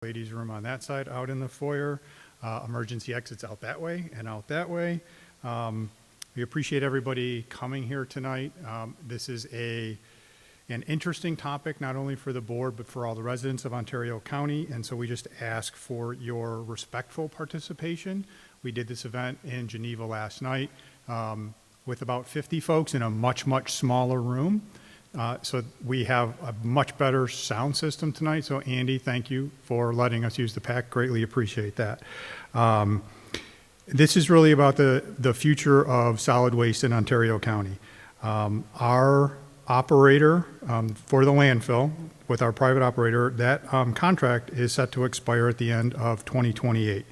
ladies' room on that side, out in the foyer. Emergency exits out that way and out that way. We appreciate everybody coming here tonight. This is an interesting topic, not only for the board, but for all the residents of Ontario County. And so we just ask for your respectful participation. We did this event in Geneva last night with about 50 folks in a much, much smaller room. So we have a much better sound system tonight. So Andy, thank you for letting us use the PAC. Greatly appreciate that. This is really about the future of solid waste in Ontario County. Our operator for the landfill, with our private operator, that contract is set to expire at the end of 2028.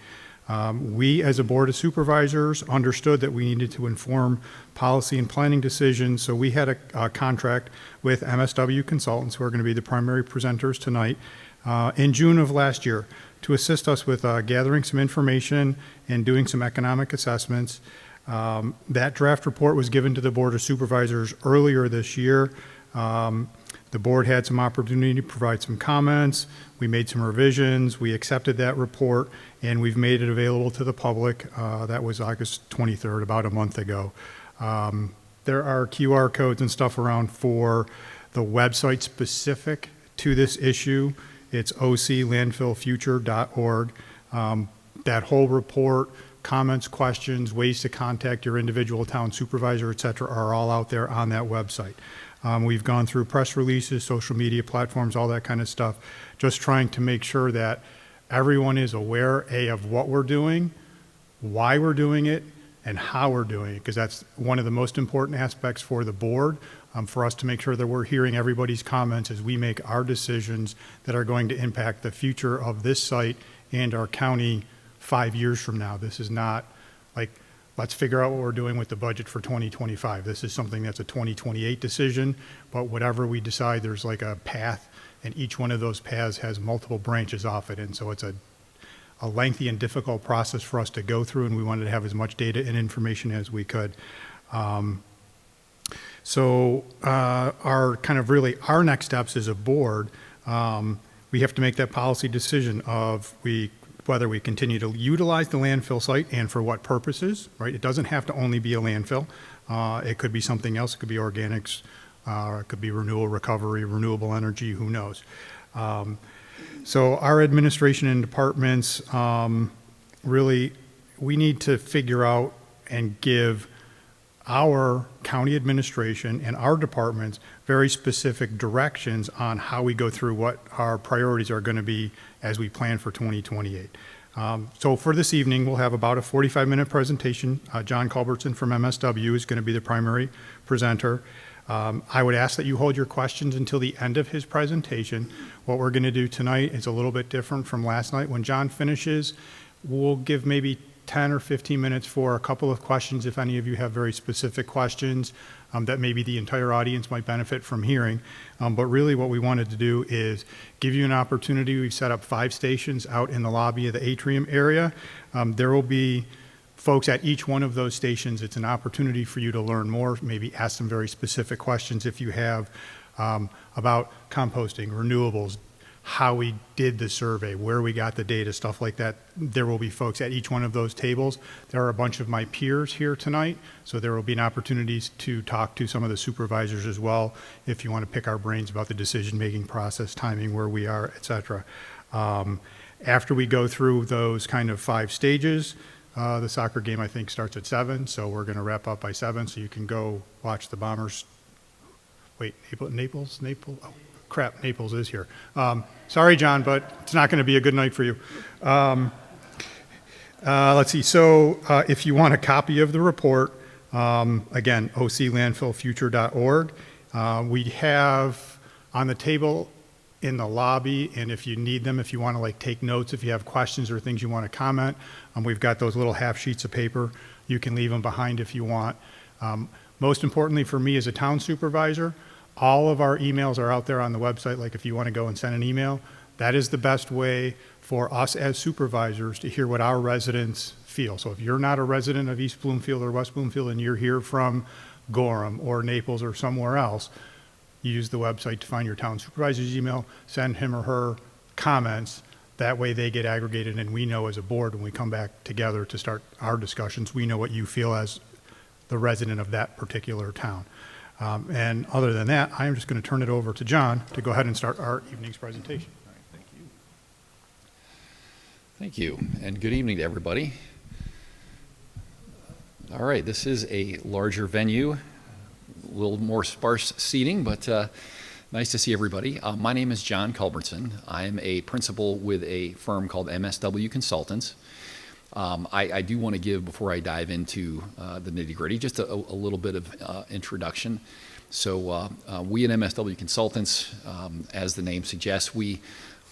We, as a board of supervisors, understood that we needed to inform policy and planning decisions, so we had a contract with MSW Consultants, who are going to be the primary presenters tonight, in June of last year, to assist us with gathering some information and doing some economic assessments. That draft report was given to the board of supervisors earlier this year. The board had some opportunity to provide some comments. We made some revisions. We accepted that report, and we've made it available to the public. That was August 23rd, about a month ago. There are QR codes and stuff around for the website specific to this issue. It's oclandfillfuture.org. That whole report, comments, questions, ways to contact your individual town supervisor, et cetera, are all out there on that website. We've gone through press releases, social media platforms, all that kind of stuff, just trying to make sure that everyone is aware, A, of what we're doing, why we're doing it, and how we're doing it, because that's one of the most important aspects for the board, for us to make sure that we're hearing everybody's comments as we make our decisions that are going to impact the future of this site and our county 5 years from now. This is not like, let's figure out what we're doing with the budget for 2025. This is something that's a 2028 decision, but whatever we decide, there's like a path, and each one of those paths has multiple branches off it. And so it's a lengthy and difficult process for us to go through, and we wanted to have as much data and information as we could. Our next steps as a board, we have to make that policy decision of whether we continue to utilize the landfill site and for what purposes, right? It doesn't have to only be a landfill. It could be something else. It could be organics. It could be renewable recovery, renewable energy, who knows? So our administration and departments, really, we need to figure out and give our county administration and our departments very specific directions on how we go through what our priorities are going to be as we plan for 2028. So for this evening, we'll have about a 45-minute presentation. John Culbertson from MSW is going to be the primary presenter. I would ask that you hold your questions until the end of his presentation. What we're going to do tonight is a little bit different from last night. When John finishes, we'll give maybe 10 or 15 minutes for a couple of questions if any of you have very specific questions that maybe the entire audience might benefit from hearing. But really what we wanted to do is give you an opportunity. We've set up 5 stations out in the lobby of the atrium area. There will be folks at each one of those stations. It's an opportunity for you to learn more, maybe ask some very specific questions if you have about composting, renewables, how we did the survey, where we got the data, stuff like that. There will be folks at each one of those tables. There are a bunch of my peers here tonight, so there will be an opportunity to talk to some of the supervisors as well if you want to pick our brains about the decision-making process, timing, where we are, et cetera. After we go through those kind of 5 stages, the soccer game, I think, starts at 7, so we're going to wrap up by 7, so you can go watch the Bombers. Wait, Naples? Oh, crap, Naples is here. Sorry, John, but it's not going to be a good night for you. Let's see. So if you want a copy of the report, again, oclandfillfuture.org. We have on the table in the lobby, and if you need them, if you want to like take notes, if you have questions or things you want to comment, we've got those little half sheets of paper. You can leave them behind if you want. Most importantly for me as a town supervisor, all of our emails are out there on the website. Like if you want to go and send an email, that is the best way for us as supervisors to hear what our residents feel. So if you're not a resident of East Bloomfield or West Bloomfield and you're here from Gorham or Naples or somewhere else, you use the website to find your town supervisor's email, send him or her comments. That way they get aggregated, and we know as a board, when we come back together to start our discussions, we know what you feel as the resident of that particular town. And other than that, I am just going to turn it over to John to go ahead and start our evening's presentation. All right, thank you. Thank you, and good evening to everybody. All right, this is a larger venue, a little more sparse seating, but nice to see everybody. My name is John Culbertson. I'm a principal with a firm called MSW Consultants. I do want to give, before I dive into the nitty-gritty, just a little bit of introduction. So we at MSW Consultants, as the name suggests, we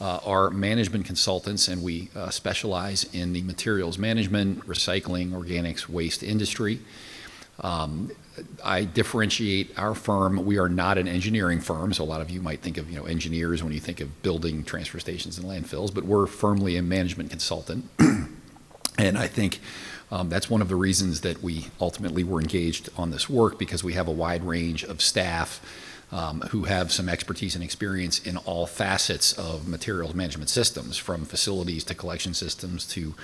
are management consultants, and we specialize in the materials management, recycling, organics, waste industry. I differentiate our firm. We are not an engineering firm, so a lot of you might think of engineers when you think of building transfer stations and landfills, but we're firmly a management consultant. And I think that's one of the reasons that we ultimately were engaged on this work, because we have a wide range of staff who have some expertise and experience in all facets of materials management systems, from facilities to collection systems to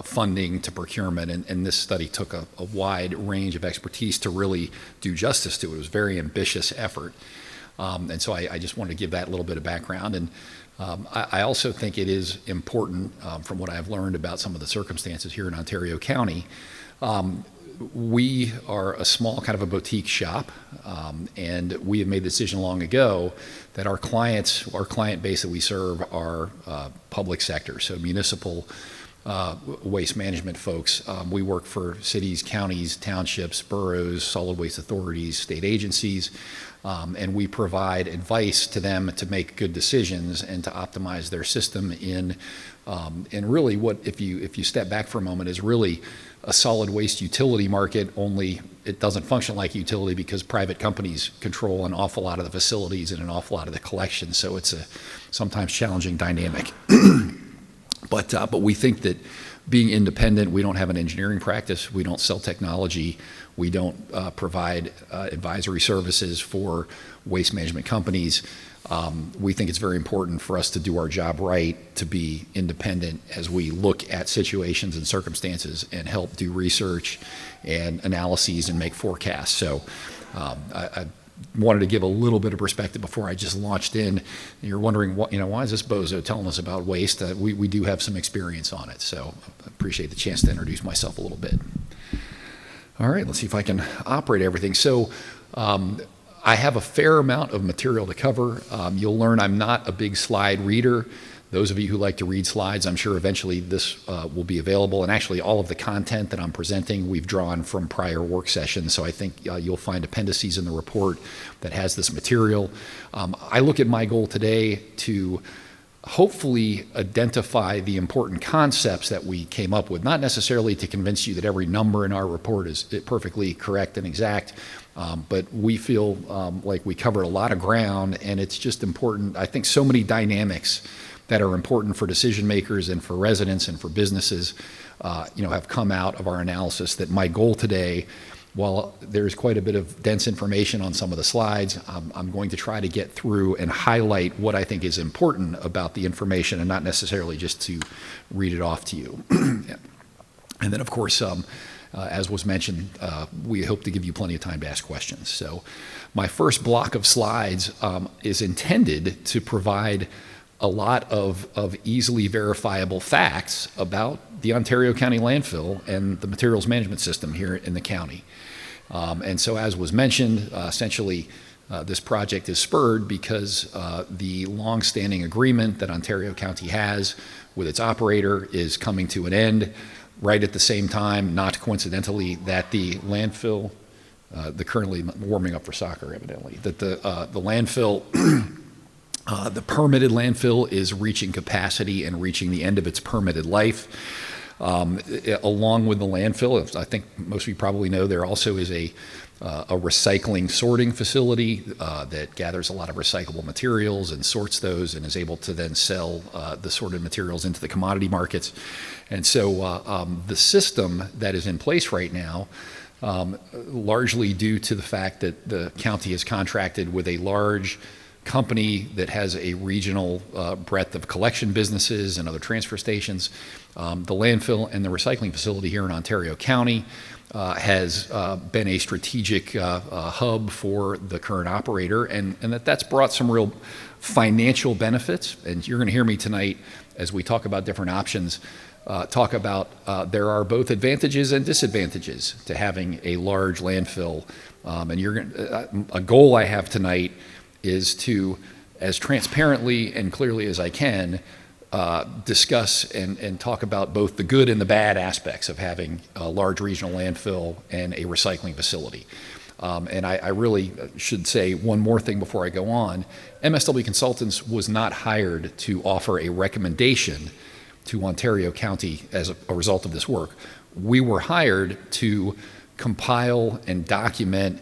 funding to procurement. And this study took a wide range of expertise to really do justice to it. It was a very ambitious effort. And so I just wanted to give that little bit of background. And I also think it is important, from what I've learned about some of the circumstances here in Ontario County. We are a small kind of a boutique shop, and we have made the decision long ago that our client base that we serve are public sector, so municipal waste management folks. We work for cities, counties, townships, boroughs, solid waste authorities, state agencies, and we provide advice to them to make good decisions and to optimize their system in really what, if you step back for a moment, is really a solid waste utility market, only it doesn't function like utility because private companies control an awful lot of the facilities and an awful lot of the collection. So it's a sometimes challenging dynamic. But we think that being independent, we don't have an engineering practice, we don't sell technology, we don't provide advisory services for waste management companies. We think it's very important for us to do our job right, to be independent as we look at situations and circumstances and help do research and analyses and make forecasts. So I wanted to give a little bit of perspective before I just launched in. You're wondering, why is this bozo telling us about waste? We do have some experience on it, so I appreciate the chance to introduce myself a little bit. All right, let's see if I can operate everything. So I have a fair amount of material to cover. You'll learn I'm not a big slide reader. Those of you who like to read slides, I'm sure eventually this will be available. And actually, all of the content that I'm presenting, we've drawn from prior work sessions. So I think you'll find appendices in the report that has this material. I look at my goal today to hopefully identify the important concepts that we came up with, not necessarily to convince you that every number in our report is perfectly correct and exact, but we feel like we covered a lot of ground, and it's just important. I think so many dynamics that are important for decision makers and for residents and for businesses have come out of our analysis, that my goal today, while there's quite a bit of dense information on some of the slides, I'm going to try to get through and highlight what I think is important about the information, and not necessarily just to read it off to you. And then, of course, as was mentioned, we hope to give you plenty of time to ask questions. So my first block of slides is intended to provide a lot of easily verifiable facts about the Ontario County landfill and the materials management system here in the county. And so, as was mentioned, essentially this project is spurred because the long-standing agreement that Ontario County has with its operator is coming to an end right at the same time, not coincidentally, that the landfill, they're currently warming up for soccer evidently, that the landfill the permitted landfill is reaching capacity and reaching the end of its permitted life. Along with the landfill, I think most of you probably know, there also is a recycling sorting facility that gathers a lot of recyclable materials and sorts those and is able to then sell the sorted materials into the commodity markets. And so the system that is in place right now, largely due to the fact that the county has contracted with a large company that has a regional breadth of collection businesses and other transfer stations. The landfill and the recycling facility here in Ontario County has been a strategic hub for the current operator, and that's brought some real financial benefits. And you're going to hear me tonight as we talk about different options, talk about there are both advantages and disadvantages to having a large landfill. And a goal I have tonight is to, as transparently and clearly as I can, discuss and talk about both the good and the bad aspects of having a large regional landfill and a recycling facility. And I really should say one more thing before I go on. MSW Consultants was not hired to offer a recommendation to Ontario County as a result of this work. We were hired to compile and document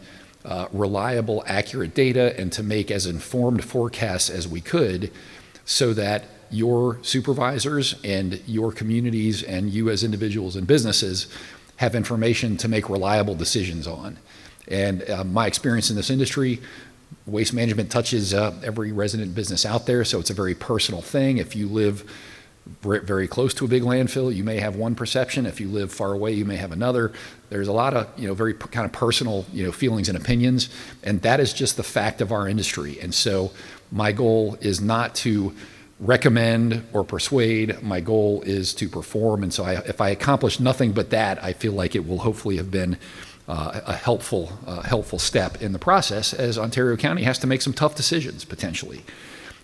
reliable, accurate data and to make as informed forecasts as we could so that your supervisors and your communities and you as individuals and businesses have information to make reliable decisions on. And my experience in this industry, waste management touches every resident business out there, so it's a very personal thing. If you live very close to a big landfill, you may have one perception. If you live far away, you may have another. There's a lot of very kind of personal feelings and opinions, and that is just the fact of our industry. And so my goal is not to recommend or persuade. My goal is to perform. And so if I accomplish nothing but that, I feel like it will hopefully have been a helpful step in the process, as Ontario County has to make some tough decisions potentially.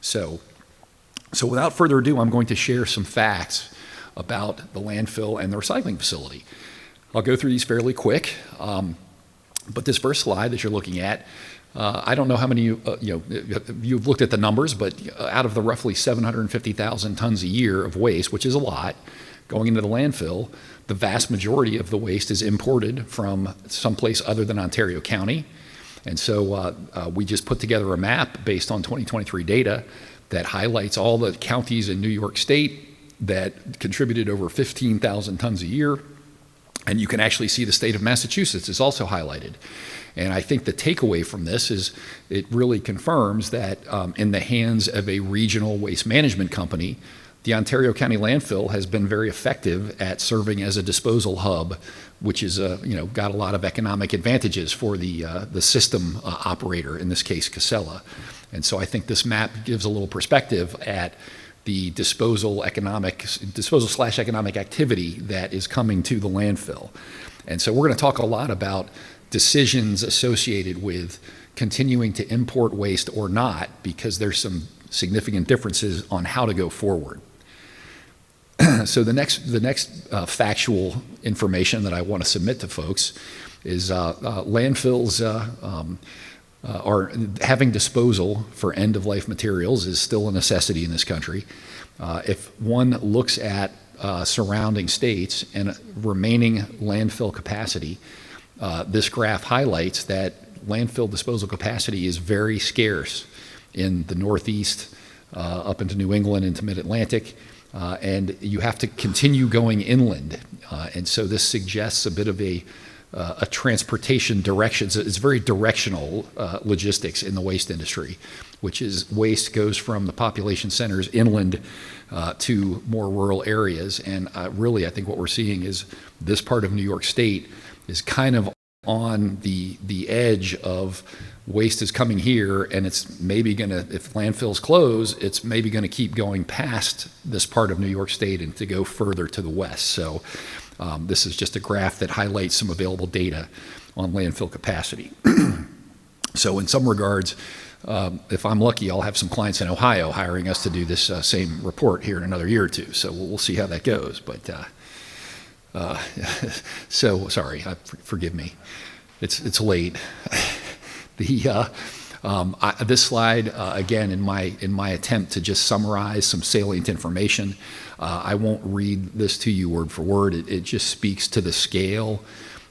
So without further ado, I'm going to share some facts about the landfill and the recycling facility. I'll go through these fairly quick, but this first slide that you're looking at, I don't know how many you've looked at the numbers, but out of the roughly 750,000 tons a year of waste, which is a lot, going into the landfill, the vast majority of the waste is imported from someplace other than Ontario County. And so we just put together a map based on 2023 data that highlights all the counties in New York State that contributed over 15,000 tons a year. And you can actually see the state of Massachusetts is also highlighted. And I think the takeaway from this is it really confirms that in the hands of a regional waste management company, the Ontario County landfill has been very effective at serving as a disposal hub, which is got a lot of economic advantages for the system operator, in this case Casella. And so I think this map gives a little perspective at the disposal/economic activity that is coming to the landfill. And so we're going to talk a lot about decisions associated with continuing to import waste or not, because there's some significant differences on how to go forward. So the next factual information that I want to submit to folks is landfills are having disposal for end-of-life materials is still a necessity in this country. If one looks at surrounding states and remaining landfill capacity, this graph highlights that landfill disposal capacity is very scarce in the Northeast, up into New England, into Mid-Atlantic, and you have to continue going inland. And so this suggests a bit of a transportation direction. It's very directional logistics in the waste industry, which is waste goes from the population centers inland to more rural areas. And really, I think what we're seeing is this part of New York State is kind of on the edge of waste is coming here, and it's maybe going to, if landfills close, it's maybe going to keep going past this part of New York State and to go further to the west. So this is just a graph that highlights some available data on landfill capacity. So in some regards, if I'm lucky, I'll have some clients in Ohio hiring us to do this same report here in another year or two. So we'll see how that goes. But so sorry, forgive me. It's late. This slide, again, in my attempt to just summarize some salient information, I won't read this to you word for word. It just speaks to the scale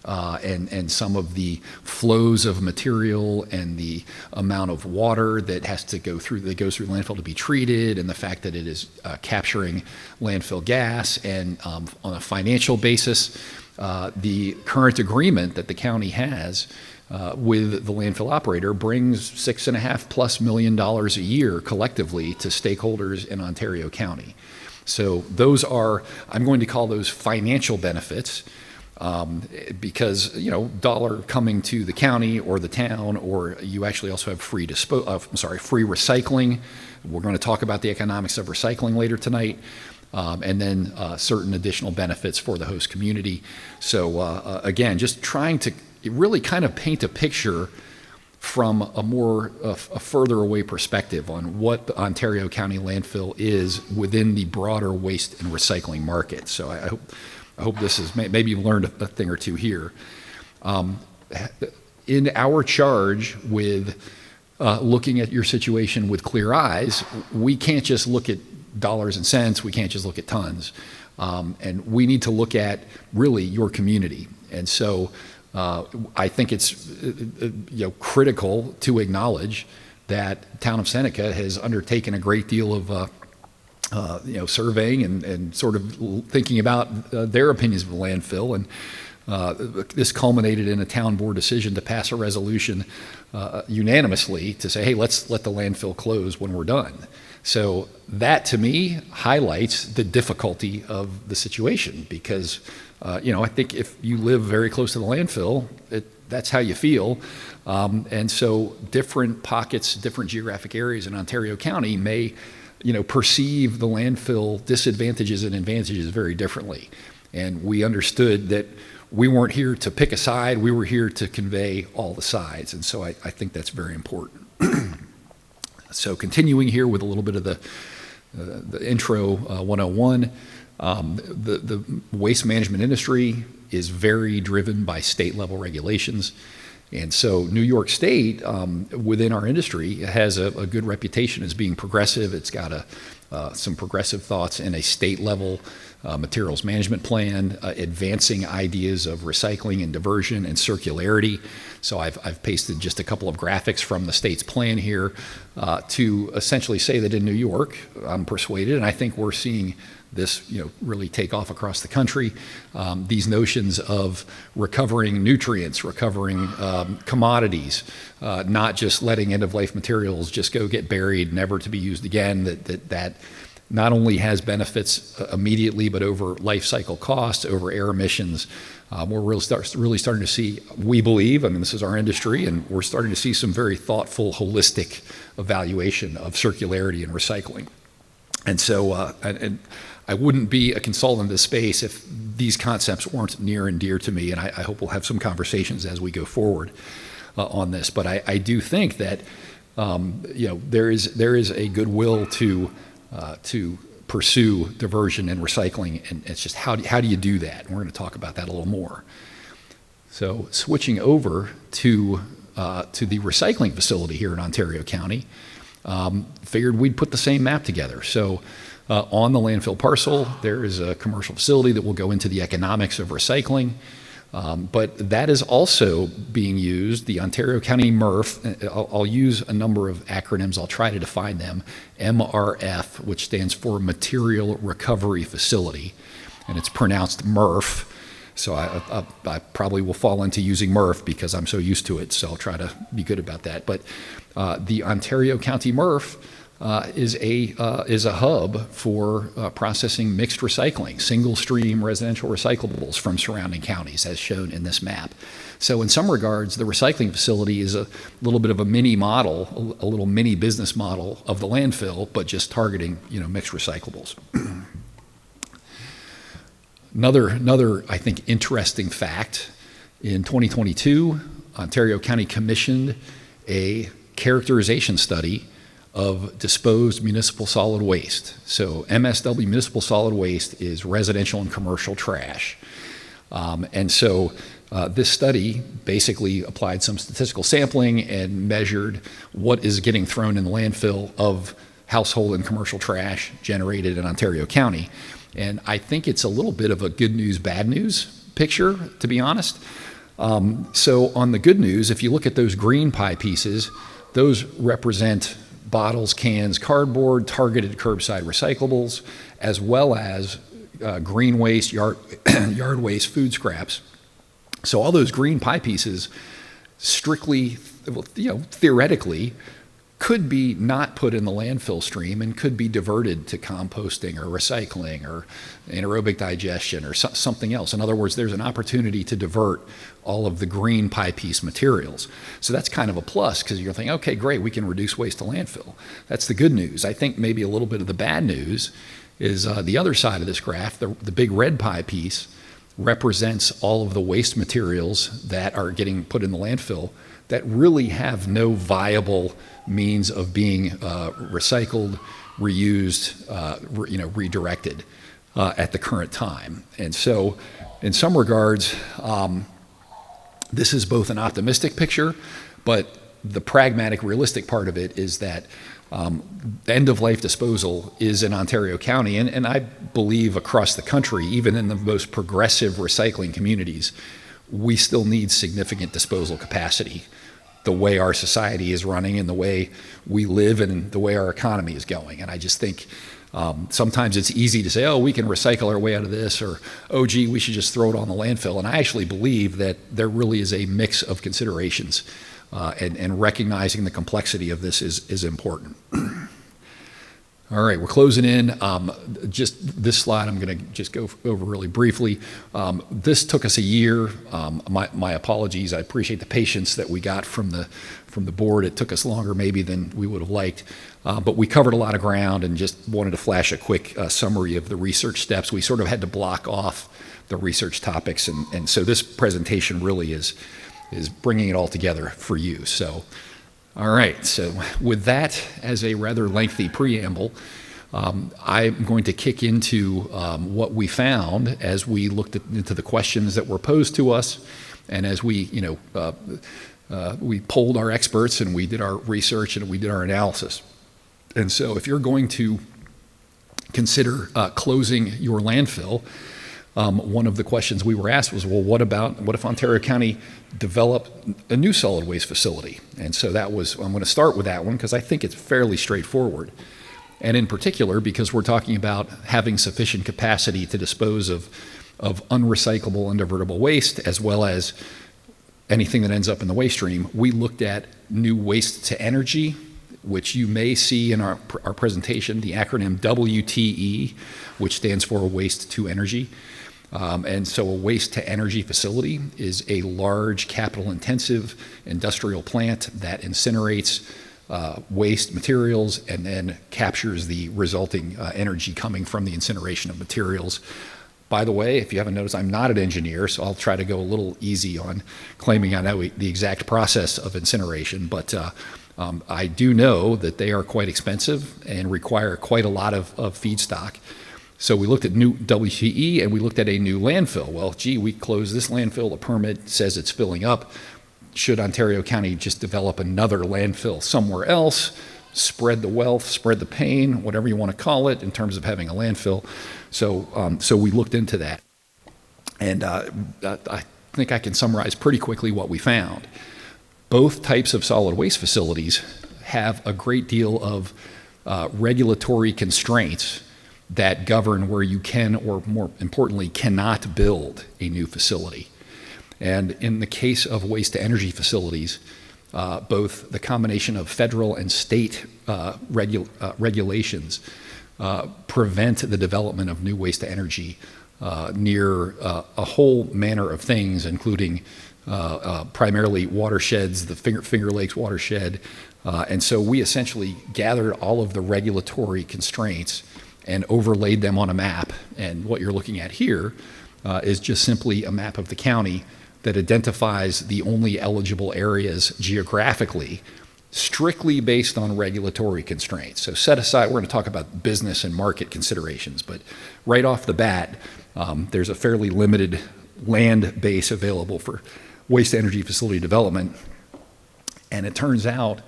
and some of the flows of material and the amount of water that goes through landfill to be treated, and the fact that it is capturing landfill gas. And on a financial basis, the current agreement that the county has with the landfill operator brings $6.5+ million a year collectively to stakeholders in Ontario County. So those are, I'm going to call those financial benefits, because, you know, dollar coming to the county or the town, or you actually also have free recycling. We're going to talk about the economics of recycling later tonight. And then certain additional benefits for the host community. So again, just trying to really kind of paint a picture from a further away perspective on what the Ontario County landfill is within the broader waste and recycling market. So I hope this is, maybe you've learned a thing or two here. In our charge with looking at your situation with clear eyes, we can't just look at dollars and cents, we can't just look at tons. And we need to look at really your community. And so I think it's critical to acknowledge that town of Seneca has undertaken a great deal of surveying and sort of thinking about their opinions of the landfill. And this culminated in a town board decision to pass a resolution unanimously to say, hey, let's let the landfill close when we're done. So that, to me, highlights the difficulty of the situation because, I think if you live very close to the landfill, that's how you feel. And so different pockets, different geographic areas in Ontario County may, perceive the landfill disadvantages and advantages very differently. And we understood that we weren't here to pick a side, we were here to convey all the sides. And so I think that's very important. So continuing here with a little bit of the intro 101, the waste management industry is very driven by state level regulations. And so New York State, within our industry, has a good reputation as being progressive. It's got some progressive thoughts in a state level materials management plan, advancing ideas of recycling and diversion and circularity. So I've pasted just a couple of graphics from the state's plan here to essentially say that in New York, I'm persuaded, and I think we're seeing this really take off across the country. These notions of recovering nutrients, recovering commodities, not just letting end-of-life materials just go get buried, never to be used again, that not only has benefits immediately, but over life cycle costs, over air emissions. We're really starting to see, we believe, this is our industry, and we're starting to see some very thoughtful, holistic evaluation of circularity and recycling. And so, and I wouldn't be a consultant in this space if these concepts weren't near and dear to me, and I hope we'll have some conversations as we go forward on this. But I do think that there is a goodwill to pursue diversion and recycling, and it's just how do you do that? And we're going to talk about that a little more. So switching over to the recycling facility here in Ontario County, figured we'd put the same map together. So on the landfill parcel, there is a commercial facility that will go into the economics of recycling. But that is also being used, the Ontario County MRF, I'll use a number of acronyms, I'll try to define them, MRF, which stands for Material Recovery Facility, and it's pronounced MRF, so I probably will fall into using MRF because I'm so used to it, so I'll try to be good about that. But the Ontario County MRF is a hub for processing mixed recycling, single stream residential recyclables from surrounding counties, as shown in this map. So in some regards, the recycling facility is a little bit of a mini model, a little mini business model of the landfill, but just targeting mixed recyclables. Another I think interesting fact: in 2022, Ontario County commissioned a characterization study of disposed municipal solid waste. So MSW, municipal solid waste, is residential and commercial trash. And so this study basically applied some statistical sampling and measured what is getting thrown in the landfill of household and commercial trash generated in Ontario County. And I think it's a little bit of a good news, bad news picture, to be honest. So on the good news, if you look at those green pie pieces, those represent bottles, cans, cardboard, targeted curbside recyclables, as well as green waste, yard waste, food scraps. So all those green pie pieces strictly, theoretically, could be not put in the landfill stream and could be diverted to composting or recycling or anaerobic digestion or something else. In other words, there's an opportunity to divert all of the green pie piece materials. So that's kind of a plus, because you're thinking, okay, great, we can reduce waste to landfill. That's the good news. I think maybe a little bit of the bad news is the other side of this graph, the big red pie piece represents all of the waste materials that are getting put in the landfill that really have no viable means of being recycled, reused, redirected at the current time. And so, in some regards, this is both an optimistic picture, but the pragmatic, realistic part of it is that end-of-life disposal is in Ontario County, and I believe across the country, even in the most progressive recycling communities, we still need significant disposal capacity, the way our society is running and the way we live and the way our economy is going. And I just think sometimes it's easy to say, oh, we can recycle our way out of this, or, oh, gee, we should just throw it on the landfill. And I actually believe that there really is a mix of considerations, and recognizing the complexity of this is important. All right, we're closing in. Just this slide, I'm going to just go over really briefly. This took us a year. My apologies. I appreciate the patience that we got from the board. It took us longer maybe than we would have liked, but we covered a lot of ground and just wanted to flash a quick summary of the research steps. We sort of had to block off the research topics, and so this presentation really is bringing it all together for you. So. All right, so with that as a rather lengthy preamble, I'm going to kick into what we found as we looked into the questions that were posed to us, and as we, we polled our experts and we did our research and we did our analysis. And so if you're going to consider closing your landfill, one of the questions we were asked was, well, what if Ontario County developed a new solid waste facility? And so I'm going to start with that one because I think it's fairly straightforward. And in particular, because we're talking about having sufficient capacity to dispose of unrecyclable, undivertible waste, as well as anything that ends up in the waste stream, we looked at new waste to energy, which you may see in our presentation, the acronym WTE, which stands for waste to energy. And so a waste to energy facility is a large capital intensive industrial plant that incinerates waste materials and then captures the resulting energy coming from the incineration of materials. By the way, if you haven't noticed, I'm not an engineer, so I'll try to go a little easy on claiming I know the exact process of incineration, but I do know that they are quite expensive and require quite a lot of feedstock. So we looked at new WTE and we looked at a new landfill. Well, gee, we closed this landfill, the permit says it's filling up. Should Ontario County just develop another landfill somewhere else, spread the wealth, spread the pain, whatever you want to call it, in terms of having a landfill? So we looked into that. And I think I can summarize pretty quickly what we found. Both types of solid waste facilities have a great deal of regulatory constraints that govern where you can, or more importantly, cannot build a new facility. And in the case of waste to energy facilities, both the combination of federal and state regulations prevent the development of new waste to energy near a whole manner of things, including primarily watersheds, the Finger Lakes watershed. And so we essentially gathered all of the regulatory constraints and overlaid them on a map. And what you're looking at here is just simply a map of the county that identifies the only eligible areas geographically, strictly based on regulatory constraints. So set aside, we're going to talk about business and market considerations, but right off the bat, there's a fairly limited land base available for waste energy facility development. And it turns out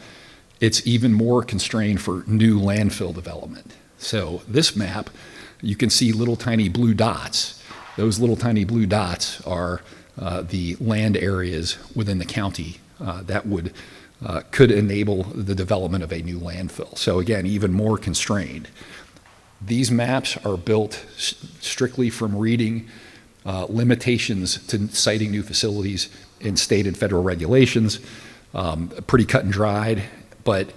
it's even more constrained for new landfill development. So this map, you can see little tiny blue dots. Those little tiny blue dots are the land areas within the county that could enable the development of a new landfill. So again, even more constrained. These maps are built strictly from reading limitations to siting new facilities in state and federal regulations, pretty cut and dried. But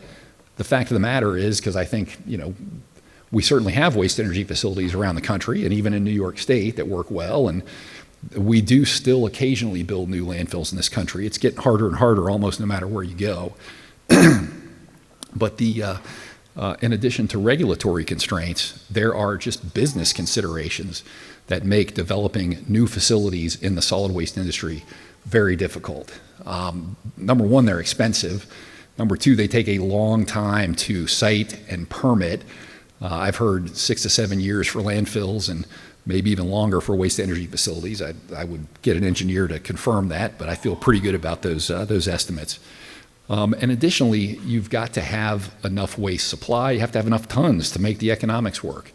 the fact of the matter is, because I think, we certainly have waste energy facilities around the country and even in New York State that work well, and we do still occasionally build new landfills in this country. It's getting harder and harder almost no matter where you go. But in addition to regulatory constraints, there are just business considerations that make developing new facilities in the solid waste industry very difficult. Number one, they're expensive. Number two, they take a long time to site and permit. I've heard 6 to 7 years for landfills and maybe even longer for waste energy facilities. I would get an engineer to confirm that, but I feel pretty good about those estimates. And additionally, you've got to have enough waste supply. You have to have enough tons to make the economics work.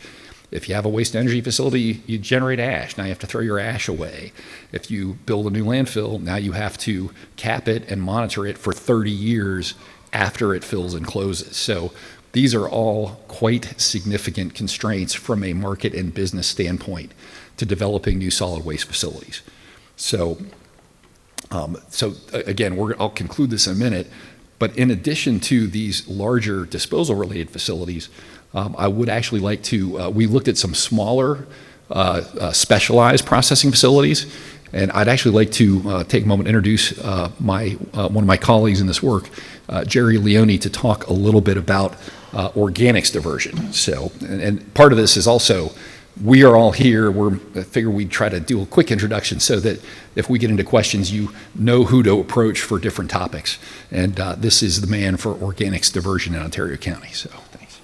If you have a waste energy facility, you generate ash. Now you have to throw your ash away. If you build a new landfill, now you have to cap it and monitor it for 30 years after it fills and closes. So these are all quite significant constraints from a market and business standpoint to developing new solid waste facilities. So again, I'll conclude this in a minute, but in addition to these larger disposal-related facilities, I would actually like to, we looked at some smaller specialized processing facilities, and I'd actually like to take a moment to introduce one of my colleagues in this work, Jerry Leone, to talk a little bit about organics diversion. So, and part of this is also, we are all here. I figure we'd try to do a quick introduction so that if we get into questions, you know who to approach for different topics. And this is the man for organics diversion in Ontario County. So, thanks.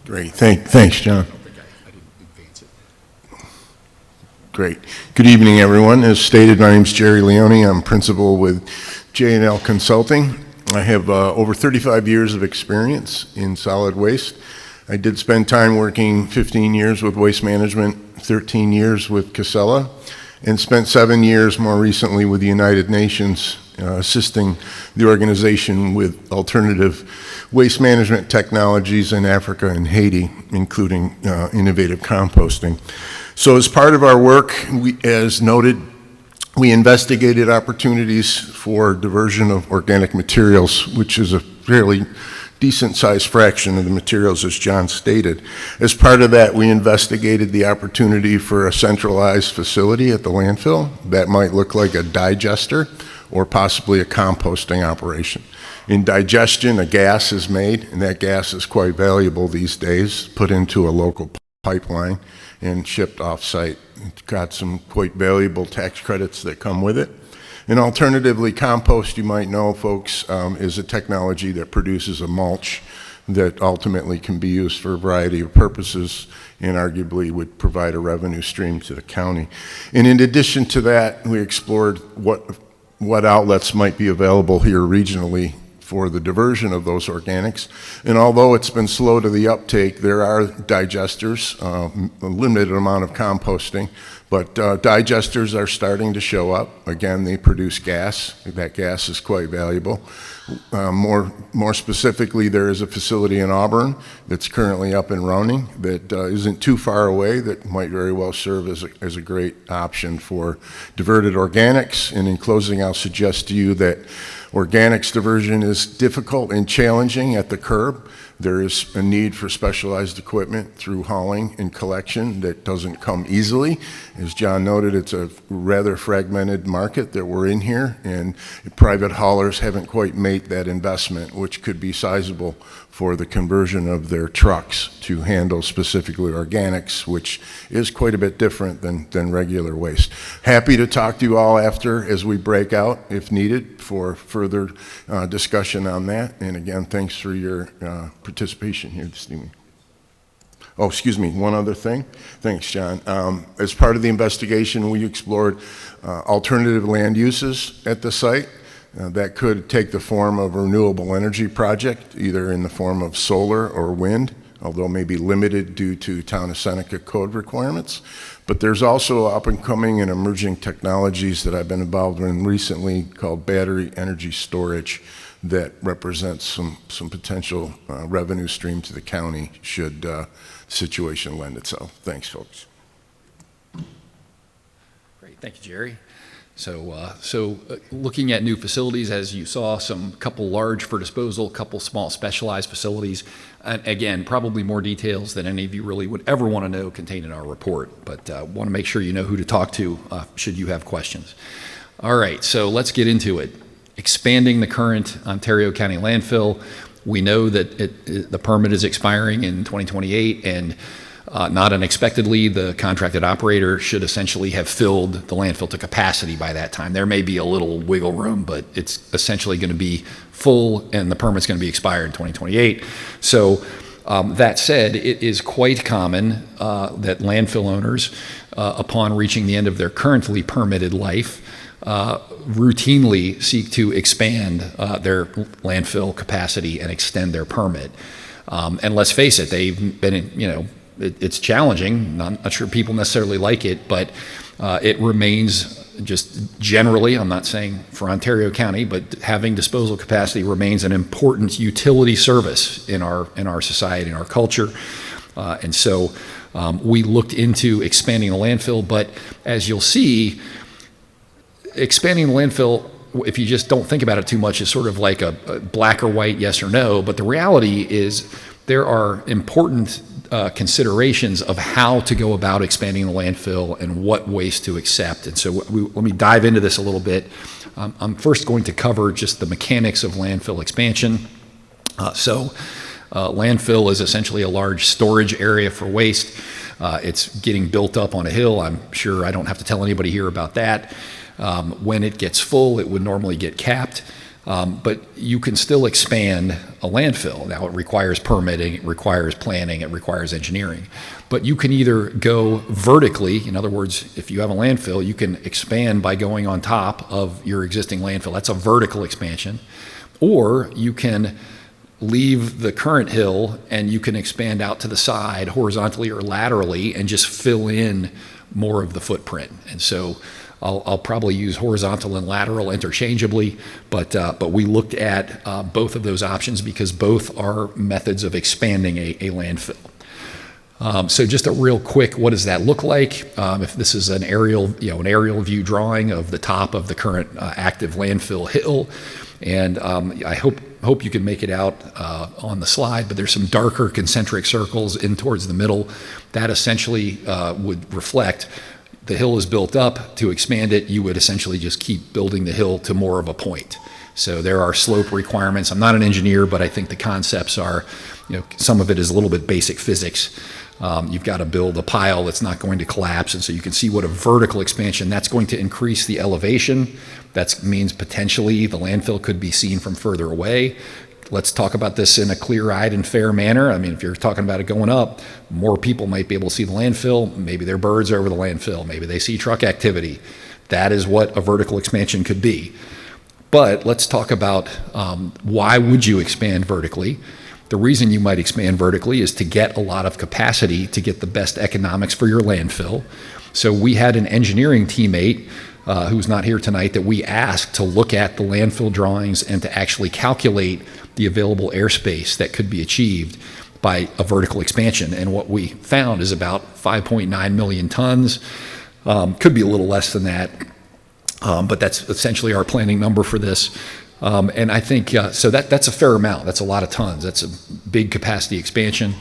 Great. Thanks, John. I didn't advance it. Great. Good evening, everyone. As stated, my name is Jerry Leone. I'm principal with J&L Consulting. I have over 35 years of experience in solid waste. I did spend time working 15 years with Waste Management, 13 years with Casella, and spent 7 years more recently with the United Nations, assisting the organization with alternative waste management technologies in Africa and Haiti, including innovative composting. So as part of our work, as noted, we investigated opportunities for diversion of organic materials, which is a fairly decent-sized fraction of the materials, as John stated. As part of that, we investigated the opportunity for a centralized facility at the landfill that might look like a digester or possibly a composting operation. In digestion, a gas is made, and that gas is quite valuable these days, put into a local pipeline and shipped off-site. It's got some quite valuable tax credits that come with it. And alternatively, compost, you might know, folks, is a technology that produces a mulch that ultimately can be used for a variety of purposes and arguably would provide a revenue stream to the county. And in addition to that, we explored what outlets might be available here regionally for the diversion of those organics. And although it's been slow to the uptake, there are digesters, a limited amount of composting, but digesters are starting to show up. Again, they produce gas. That gas is quite valuable. More specifically, there is a facility in Auburn that's currently up and running that isn't too far away that might very well serve as a great option for diverted organics. And in closing, I'll suggest to you that organics diversion is difficult and challenging at the curb. There is a need for specialized equipment through hauling and collection that doesn't come easily. As John noted, it's a rather fragmented market that we're in here, and private haulers haven't quite made that investment, which could be sizable for the conversion of their trucks to handle specifically organics, which is quite a bit different than regular waste. Happy to talk to you all after as we break out, if needed, for further discussion on that. And again, thanks for your participation here this evening. Oh, excuse me, one other thing. Thanks, John. As part of the investigation, we explored alternative land uses at the site. That could take the form of a renewable energy project, either in the form of solar or wind, although maybe limited due to Town of Seneca code requirements. But there's also up and coming and emerging technologies that I've been involved in recently called battery energy storage that represents some potential revenue stream to the county should the situation lend itself. Thanks, folks. Thank you, Jerry. Looking at new facilities, as you saw, couple large for disposal, couple small specialized facilities. And again, probably more details than any of you really would ever want to know contained in our report, but want to make sure you know who to talk to should you have questions. All right, so let's get into it. Expanding the current Ontario County landfill. We know that the permit is expiring in 2028, and not unexpectedly, the contracted operator should essentially have filled the landfill to capacity by that time. There may be a little wiggle room, but it's essentially going to be full, and the permit's going to be expired in 2028. So that said, it is quite common that landfill owners, upon reaching the end of their currently permitted life, routinely seek to expand their landfill capacity and extend their permit. And let's face it, they've been, it's challenging. Not sure people necessarily like it, but it remains just generally, I'm not saying for Ontario County, but having disposal capacity remains an important utility service in our society, in our culture. And so we looked into expanding the landfill, but as you'll see, expanding the landfill, if you just don't think about it too much, is sort of like a black or white yes or no, but the reality is there are important considerations of how to go about expanding the landfill and what waste to accept. And so let me dive into this a little bit. I'm first going to cover just the mechanics of landfill expansion. Landfill is essentially a large storage area for waste. It's getting built up on a hill. I'm sure I don't have to tell anybody here about that. When it gets full, it would normally get capped. But you can still expand a landfill. Now, it requires permitting, it requires planning, it requires engineering. But you can either go vertically, in other words, if you have a landfill, you can expand by going on top of your existing landfill. That's a vertical expansion. Or you can leave the current hill and you can expand out to the side horizontally or laterally and just fill in more of the footprint. And so I'll probably use horizontal and lateral interchangeably, but we looked at both of those options because both are methods of expanding a landfill. So just a real quick, what does that look like? If this is an aerial view drawing of the top of the current active landfill hill, and I hope you can make it out on the slide, but there's some darker concentric circles in towards the middle. That essentially would reflect the hill is built up. To expand it, you would essentially just keep building the hill to more of a point. So there are slope requirements. I'm not an engineer, but I think the concepts are, some of it is a little bit basic physics. You've got to build a pile that's not going to collapse, and so you can see what a vertical expansion, that's going to increase the elevation. That means potentially the landfill could be seen from further away. Let's talk about this in a clear-eyed and fair manner. I mean, if you're talking about it going up, more people might be able to see the landfill. Maybe there are birds over the landfill. Maybe they see truck activity. That is what a vertical expansion could be. But let's talk about why would you expand vertically? The reason you might expand vertically is to get a lot of capacity to get the best economics for your landfill. So we had an engineering teammate who's not here tonight that we asked to look at the landfill drawings and to actually calculate the available airspace that could be achieved by a vertical expansion. And what we found is about 5.9 million tons. Could be a little less than that, but that's essentially our planning number for this. And I think, so that's a fair amount. That's a lot of tons. That's a big capacity expansion.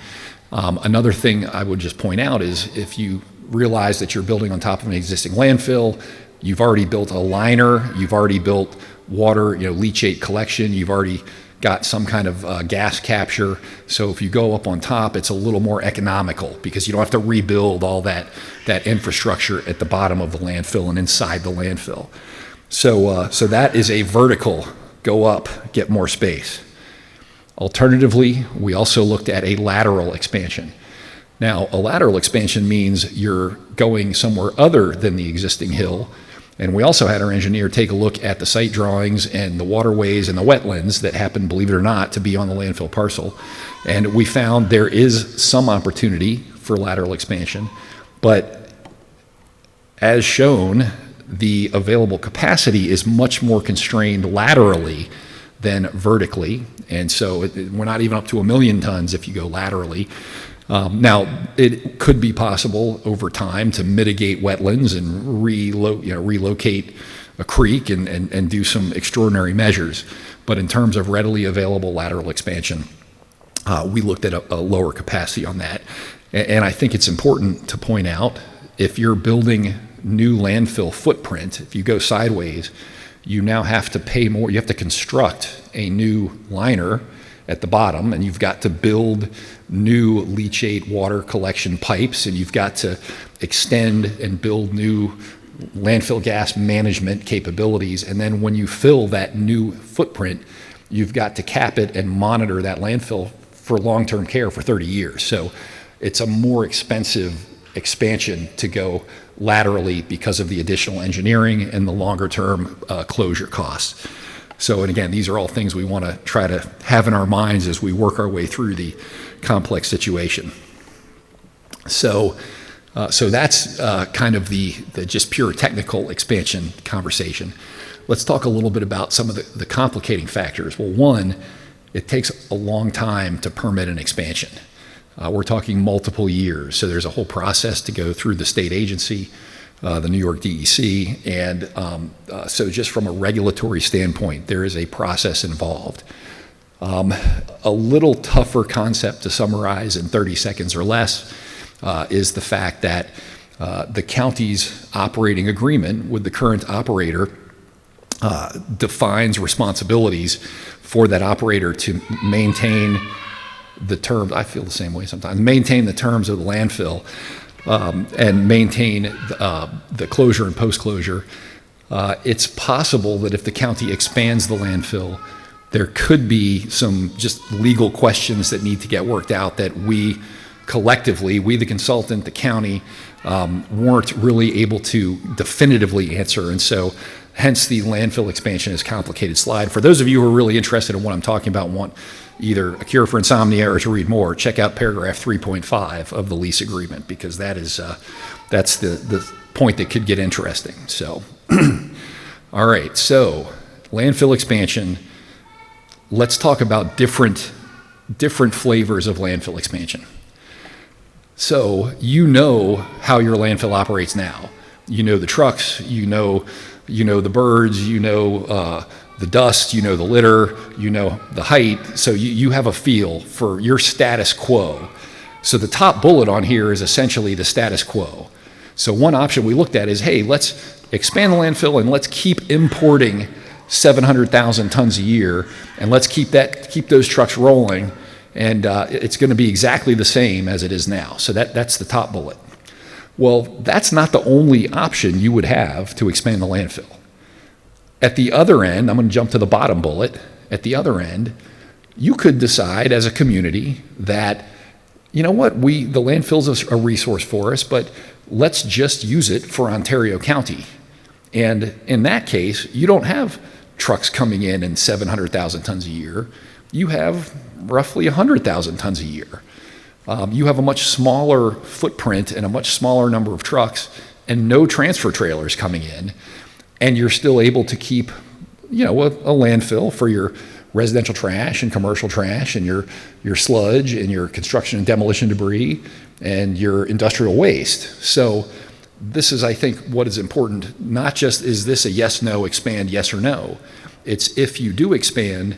Another thing I would just point out is if you realize that you're building on top of an existing landfill, you've already built a liner, you've already built water, leachate collection, you've already got some kind of gas capture. So if you go up on top, it's a little more economical because you don't have to rebuild all that infrastructure at the bottom of the landfill and inside the landfill. So that is a vertical, go up, get more space. Alternatively, we also looked at a lateral expansion. Now, a lateral expansion means you're going somewhere other than the existing hill. And we also had our engineer take a look at the site drawings and the waterways and the wetlands that happen, believe it or not, to be on the landfill parcel. And we found there is some opportunity for lateral expansion, but as shown, the available capacity is much more constrained laterally than vertically. And so we're not even up to 1 million tons if you go laterally. Now, it could be possible over time to mitigate wetlands and relocate a creek and do some extraordinary measures. But in terms of readily available lateral expansion, we looked at a lower capacity on that. And I think it's important to point out, if you're building new landfill footprint, if you go sideways, you now have to pay more. You have to construct a new liner at the bottom, and you've got to build new leachate water collection pipes, and you've got to extend and build new landfill gas management capabilities. And then when you fill that new footprint, you've got to cap it and monitor that landfill for long-term care for 30 years. So it's a more expensive expansion to go laterally because of the additional engineering and the longer-term closure costs. So, and again, these are all things we want to try to have in our minds as we work our way through the complex situation. So, that's kind of the just pure technical expansion conversation. Let's talk a little bit about some of the complicating factors. Well, one, it takes a long time to permit an expansion. We're talking multiple years, so there's a whole process to go through the state agency, the New York DEC, and so just from a regulatory standpoint, there is a process involved. A little tougher concept to summarize in 30 seconds or less is the fact that the county's operating agreement with the current operator defines responsibilities for that operator to maintain the terms, I feel the same way sometimes, maintain the terms of the landfill and maintain the closure and post-closure. It's possible that if the county expands the landfill, there could be some just legal questions that need to get worked out that we collectively, we the consultant, the county, weren't really able to definitively answer. And so hence the landfill expansion is a complicated slide. For those of you who are really interested in what I'm talking about, want either a cure for insomnia or to read more, check out paragraph 3.5 of the lease agreement, because that is that's the point that could get interesting. So, all right, so landfill expansion. Let's talk about different flavors of landfill expansion. So you know how your landfill operates now. You know the trucks, you know the birds, you know the dust, you know the litter, you know the height, so you have a feel for your status quo. So the top bullet on here is essentially the status quo. So one option we looked at is, hey, let's expand the landfill and let's keep importing 700,000 tons a year, and let's keep those trucks rolling, and it's going to be exactly the same as it is now. So that's the top bullet. Well, that's not the only option you would have to expand the landfill. At the other end, I'm going to jump to the bottom bullet. At the other end, you could decide as a community that, you know what, the landfill's a resource for us, but let's just use it for Ontario County. And in that case, you don't have trucks coming in 700,000 tons a year. You have roughly 100,000 tons a year. You have a much smaller footprint and a much smaller number of trucks and no transfer trailers coming in, and you're still able to keep, a landfill for your residential trash and commercial trash and your sludge and your construction and demolition debris and your industrial waste. So this is, I think, what is important. Not just is this a yes, no, expand, yes or no. It's if you do expand,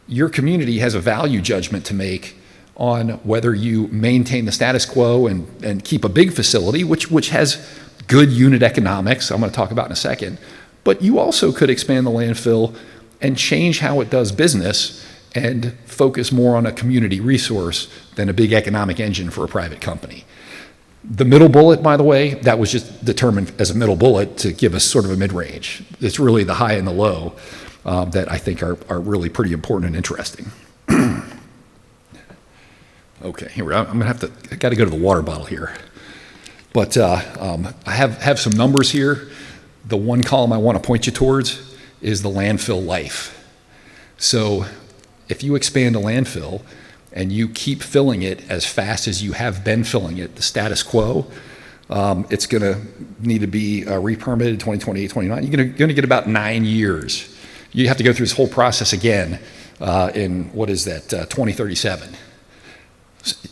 your community has a value judgment to make on whether you maintain the status quo and keep a big facility, which has good unit economics, I'm going to talk about in a second, but you also could expand the landfill and change how it does business and focus more on a community resource than a big economic engine for a private company. The middle bullet, by the way, that was just determined as a middle bullet to give us sort of a mid-range. It's really the high and the low that I think are really pretty important and interesting. Okay, here we are. I got to go to the water bottle here. But I have some numbers here. The one column I want to point you towards is the landfill life. So if you expand a landfill and you keep filling it as fast as you have been filling it, the status quo, it's going to need to be re-permitted 2028, 2029. You're going to get about 9 years. You have to go through this whole process again in, 2037.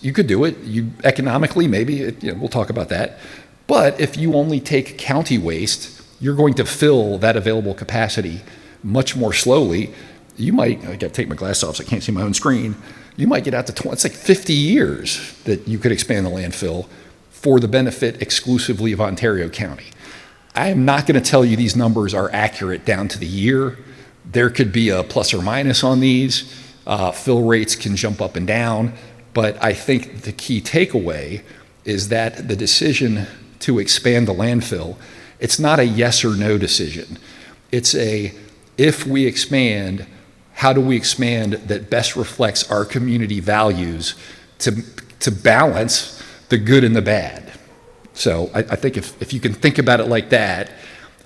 You could do it. You economically, maybe, we'll talk about that. But if you only take county waste, you're going to fill that available capacity much more slowly. You might, I got to take my glasses off so I can't see my own screen. You might get out to 20, it's like 50 years that you could expand the landfill for the benefit exclusively of Ontario County. I am not going to tell you these numbers are accurate down to the year. There could be a plus or minus on these. Fill rates can jump up and down. But I think the key takeaway is that the decision to expand the landfill, it's not a yes or no decision. It's a, if we expand, how do we expand that best reflects our community values to balance the good and the bad? So I think if you can think about it like that,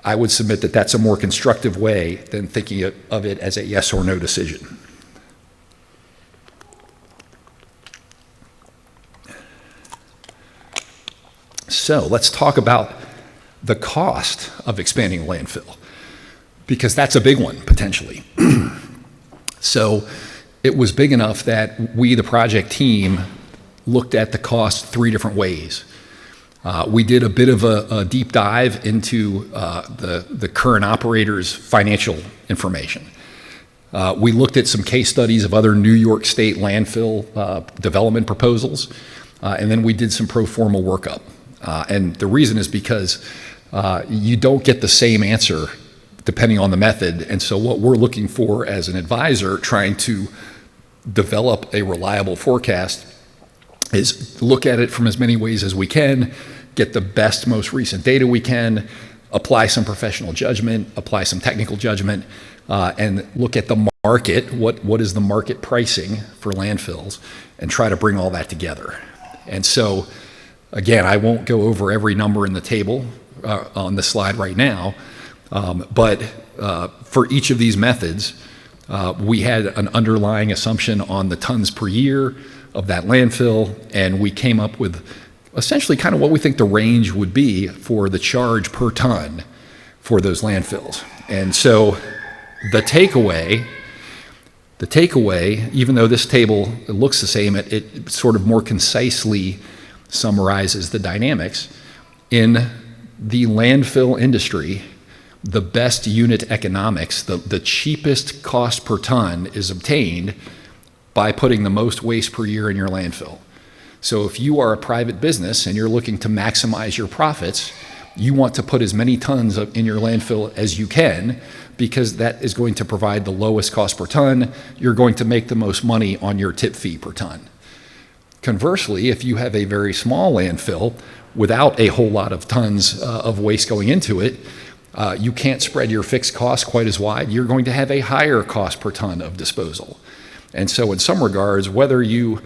I would submit that that's a more constructive way than thinking of it as a yes or no decision. So let's talk about the cost of expanding a landfill, because that's a big one, potentially. So it was big enough that we, the project team, looked at the cost 3 different ways. We did a bit of a deep dive into the current operator's financial information. We looked at some case studies of other New York State landfill development proposals, and then we did some pro forma workup. And the reason is because you don't get the same answer depending on the method. And so what we're looking for as an advisor trying to develop a reliable forecast is look at it from as many ways as we can, get the best, most recent data we can, apply some professional judgment, apply some technical judgment, and look at the market, what is the market pricing for landfills, and try to bring all that together. And so, again, I won't go over every number in the table on the slide right now, but for each of these methods, we had an underlying assumption on the tons per year of that landfill, and we came up with essentially kind of what we think the range would be for the charge per ton for those landfills. And so the takeaway, even though this table looks the same, it sort of more concisely summarizes the dynamics. In the landfill industry, the best unit economics, the cheapest cost per ton is obtained by putting the most waste per year in your landfill. So if you are a private business and you're looking to maximize your profits, you want to put as many tons in your landfill as you can, because that is going to provide the lowest cost per ton. You're going to make the most money on your tip fee per ton. Conversely, if you have a very small landfill without a whole lot of tons of waste going into it, you can't spread your fixed costs quite as wide. You're going to have a higher cost per ton of disposal. And so in some regards, whether you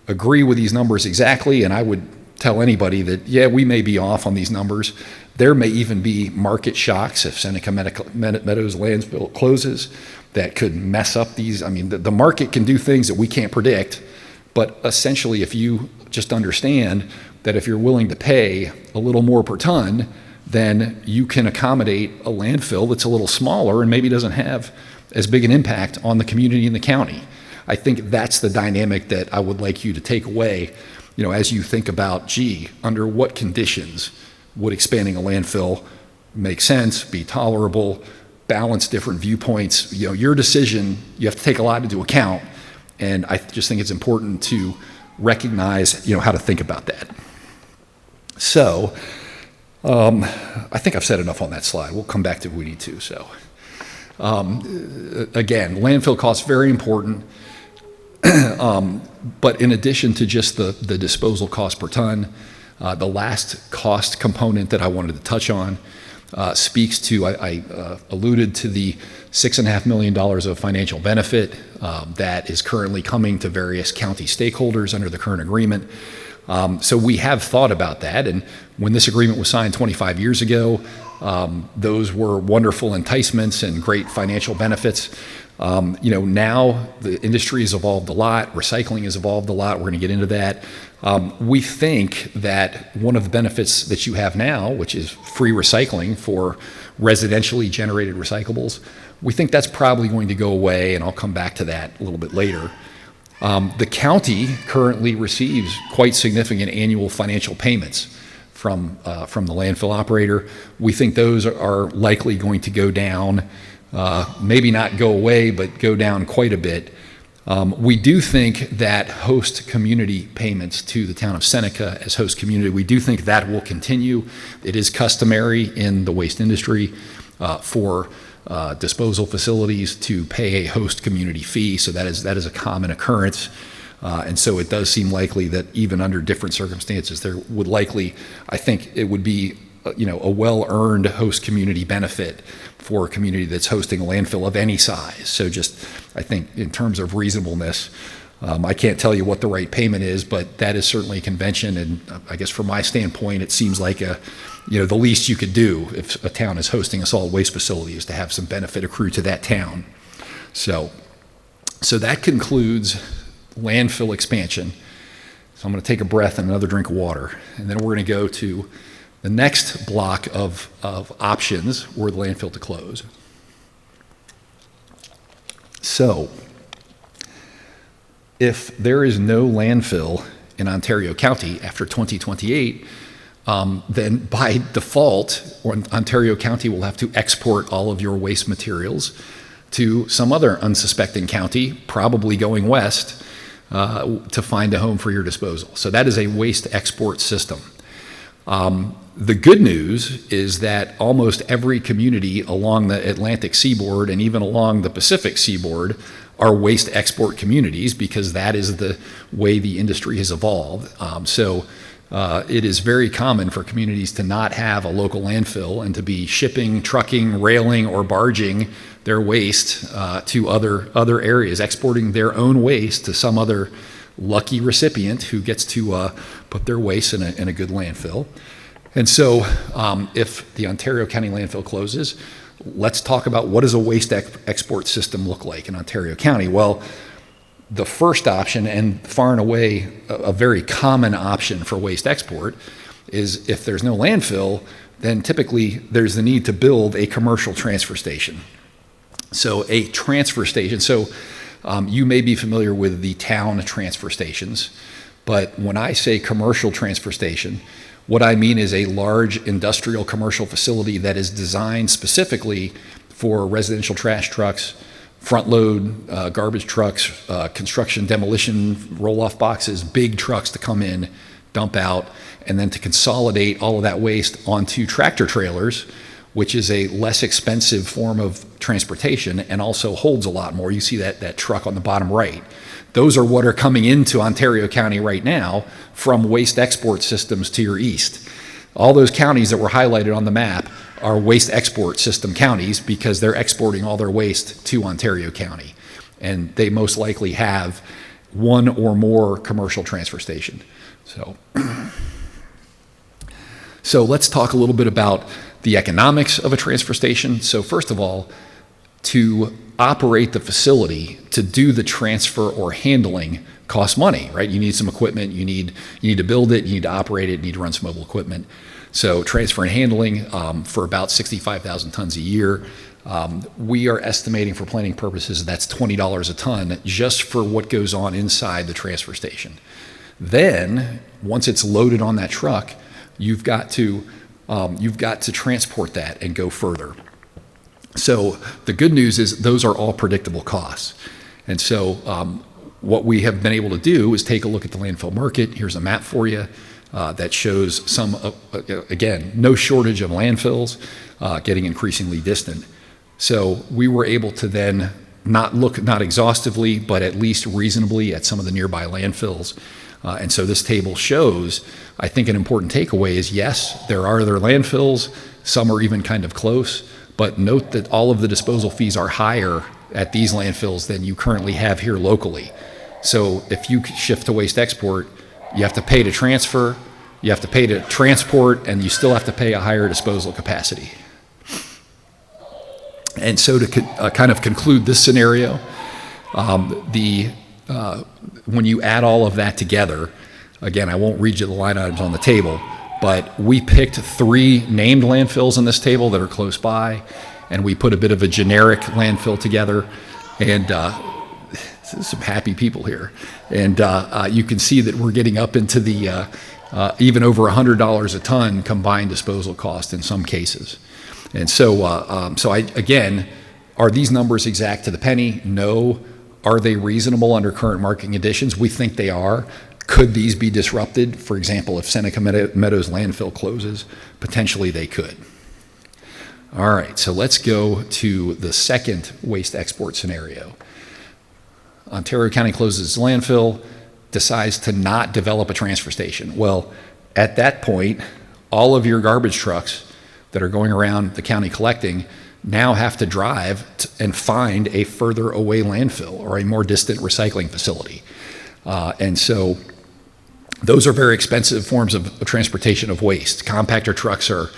agree with these numbers exactly, and I would tell anybody that, yeah, we may be off on these numbers. There may even be market shocks if Seneca Meadows landfill closes that could mess up these. I mean, the market can do things that we can't predict, but essentially if you just understand that if you're willing to pay a little more per ton, then you can accommodate a landfill that's a little smaller and maybe doesn't have as big an impact on the community and the county. I think that's the dynamic that I would like you to take away, as you think about, gee, under what conditions would expanding a landfill make sense, be tolerable, balance different viewpoints. Your decision, you have to take a lot into account, and I just think it's important to recognize, how to think about that. So, I think I've said enough on that slide. We'll come back to if we need to. So, again, landfill costs, very important. But in addition to just the disposal cost per ton, the last cost component that I wanted to touch on speaks to, I alluded to the $6.5 million of financial benefit that is currently coming to various county stakeholders under the current agreement. So we have thought about that, and when this agreement was signed 25 years ago, those were wonderful enticements and great financial benefits. Now the industry has evolved a lot, recycling has evolved a lot, we're going to get into that. We think that one of the benefits that you have now, which is free recycling for residentially generated recyclables, we think that's probably going to go away, and I'll come back to that a little bit later. The county currently receives quite significant annual financial payments from the landfill operator. We think those are likely going to go down, maybe not go away, but go down quite a bit. We do think that host community payments to the town of Seneca as host community, we do think that will continue. It is customary in the waste industry for disposal facilities to pay a host community fee, so that is a common occurrence. And so it does seem likely that even under different circumstances, there would likely, I think it would be a well-earned host community benefit for a community that's hosting a landfill of any size. So just, I think in terms of reasonableness, I can't tell you what the right payment is, but that is certainly a convention. And I guess from my standpoint, it seems like the least you could do if a town is hosting a solid waste facility is to have some benefit accrue to that town. So that concludes landfill expansion. So I'm going to take a breath and another drink of water, and then we're going to go to the next block of options were the landfill to close. So, if there is no landfill in Ontario County after 2028, then by default, Ontario County will have to export all of your waste materials to some other unsuspecting county, probably going west, to find a home for your disposal. So that is a waste export system. The good news is that almost every community along the Atlantic seaboard and even along the Pacific seaboard are waste export communities, because that is the way the industry has evolved. So it is very common for communities to not have a local landfill and to be shipping, trucking, railing, or barging their waste to other areas, exporting their own waste to some other lucky recipient who gets to put their waste in a good landfill. And so if the Ontario County landfill closes, let's talk about what does a waste export system look like in Ontario County. Well, the first option, and far and away a very common option for waste export, is if there's no landfill, then typically there's the need to build a commercial transfer station. So a transfer station, you may be familiar with the town transfer stations, but when I say commercial transfer station, what I mean is a large industrial commercial facility that is designed specifically for residential trash trucks, front load garbage trucks, construction demolition roll-off boxes, big trucks to come in, dump out, and then to consolidate all of that waste onto tractor trailers, which is a less expensive form of transportation and also holds a lot more. You see that truck on the bottom right. Those are what are coming into Ontario County right now from waste export systems to your east. All those counties that were highlighted on the map are waste export system counties because they're exporting all their waste to Ontario County. And they most likely have one or more commercial transfer station. So let's talk a little bit about the economics of a transfer station. So first of all, to operate the facility, to do the transfer or handling costs money, right? You need some equipment, you need to build it, you need to operate it, you need to run some mobile equipment. So transfer and handling for about 65,000 tons a year. We are estimating for planning purposes that's $20 a ton just for what goes on inside the transfer station. Then, once it's loaded on that truck, you've got to transport that and go further. So the good news is those are all predictable costs. And so what we have been able to do is take a look at the landfill market. Here's a map for you that shows some, again, no shortage of landfills getting increasingly distant. So we were able to then not exhaustively, but at least reasonably at some of the nearby landfills. And so this table shows, I think an important takeaway is, yes, there are other landfills, some are even kind of close, but note that all of the disposal fees are higher at these landfills than you currently have here locally. So if you shift to waste export, you have to pay to transfer, you have to pay to transport, and you still have to pay a higher disposal capacity. And so to kind of conclude this scenario, when you add all of that together, again, I won't read you the line items on the table, but we picked 3 named landfills in this table that are close by, and we put a bit of a generic landfill together. And some happy people here. And you can see that we're getting up into the even over $100 a ton combined disposal cost in some cases. And so, again, are these numbers exact to the penny? No. Are they reasonable under current market conditions? We think they are. Could these be disrupted? For example, if Seneca Meadows landfill closes, potentially they could. All right, so let's go to the second waste export scenario. Ontario County closes landfill, decides to not develop a transfer station. Well, at that point, all of your garbage trucks that are going around the county collecting now have to drive and find a further away landfill or a more distant recycling facility. And so those are very expensive forms of transportation of waste. Compactor trucks are,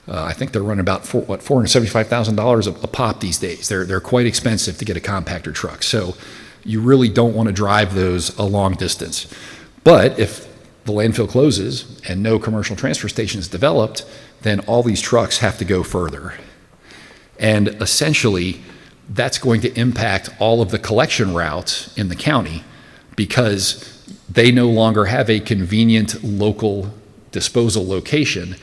I think they're running about $475,000 a pop these days. They're quite expensive to get a compactor truck. So you really don't want to drive those a long distance. But if the landfill closes and no commercial transfer station is developed, then all these trucks have to go further. And essentially, that's going to impact all of the collection routes in the county because they no longer have a convenient local disposal location.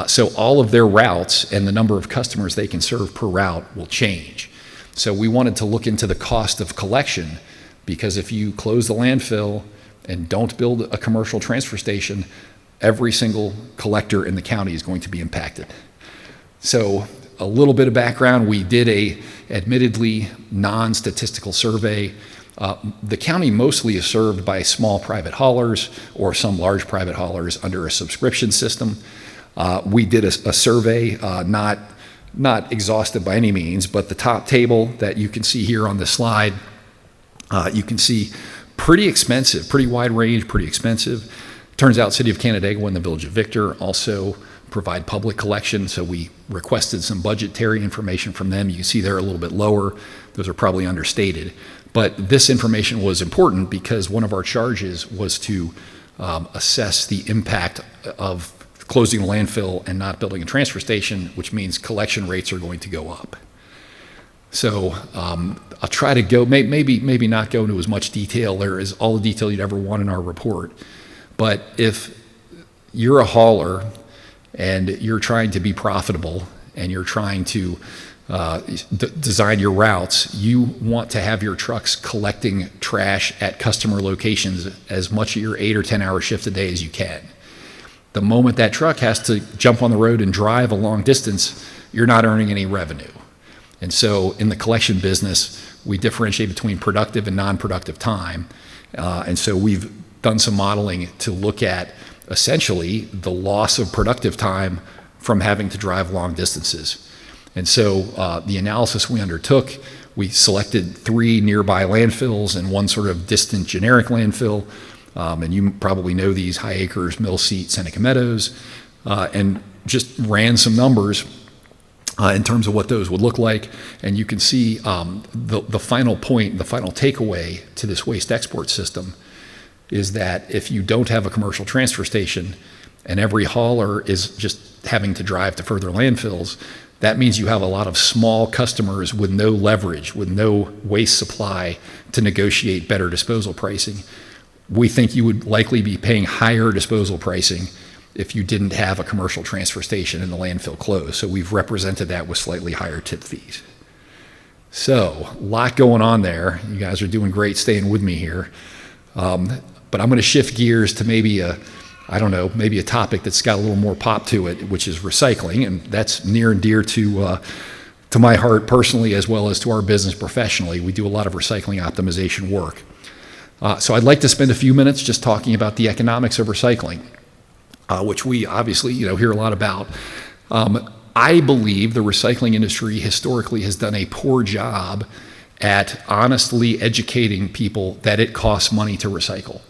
So all of their routes and the number of customers they can serve per route will change. So we wanted to look into the cost of collection because if you close the landfill and don't build a commercial transfer station, every single collector in the county is going to be impacted. So a little bit of background, we did a admittedly non-statistical survey. The county mostly is served by small private haulers or some large private haulers under a subscription system. We did a survey, not exhaustive by any means, but the top table that you can see here on the slide, you can see pretty expensive, pretty wide range, pretty expensive. Turns out City of Canandaigua and the Village of Victor also provide public collection, so we requested some budgetary information from them. You can see they're a little bit lower. Those are probably understated. But this information was important because one of our charges was to assess the impact of closing the landfill and not building a transfer station, which means collection rates are going to go up. So I'll try to go, maybe not go into as much detail. There is all the detail you'd ever want in our report. But if you're a hauler and you're trying to be profitable and you're trying to design your routes, you want to have your trucks collecting trash at customer locations as much of your 8 or 10 hour shift a day as you can. The moment that truck has to jump on the road and drive a long distance, you're not earning any revenue. And so in the collection business, we differentiate between productive and non-productive time. And so we've done some modeling to look at essentially the loss of productive time from having to drive long distances. And so the analysis we undertook, we selected 3 nearby landfills and 1 sort of distant generic landfill. And you probably know these: High Acres, Mill Seat, Seneca Meadows, and just ran some numbers in terms of what those would look like. And you can see the final point, the final takeaway to this waste export system is that if you don't have a commercial transfer station and every hauler is just having to drive to further landfills, that means you have a lot of small customers with no leverage, with no waste supply to negotiate better disposal pricing. We think you would likely be paying higher disposal pricing if you didn't have a commercial transfer station and the landfill closed. So we've represented that with slightly higher tip fees. So a lot going on there. You guys are doing great staying with me here. But I'm going to shift gears to maybe a topic that's got a little more pop to it, which is recycling. And that's near and dear to my heart personally, as well as to our business professionally. We do a lot of recycling optimization work. So I'd like to spend a few minutes just talking about the economics of recycling, which we obviously hear a lot about. I believe the recycling industry historically has done a poor job at honestly educating people that it costs money to recycle.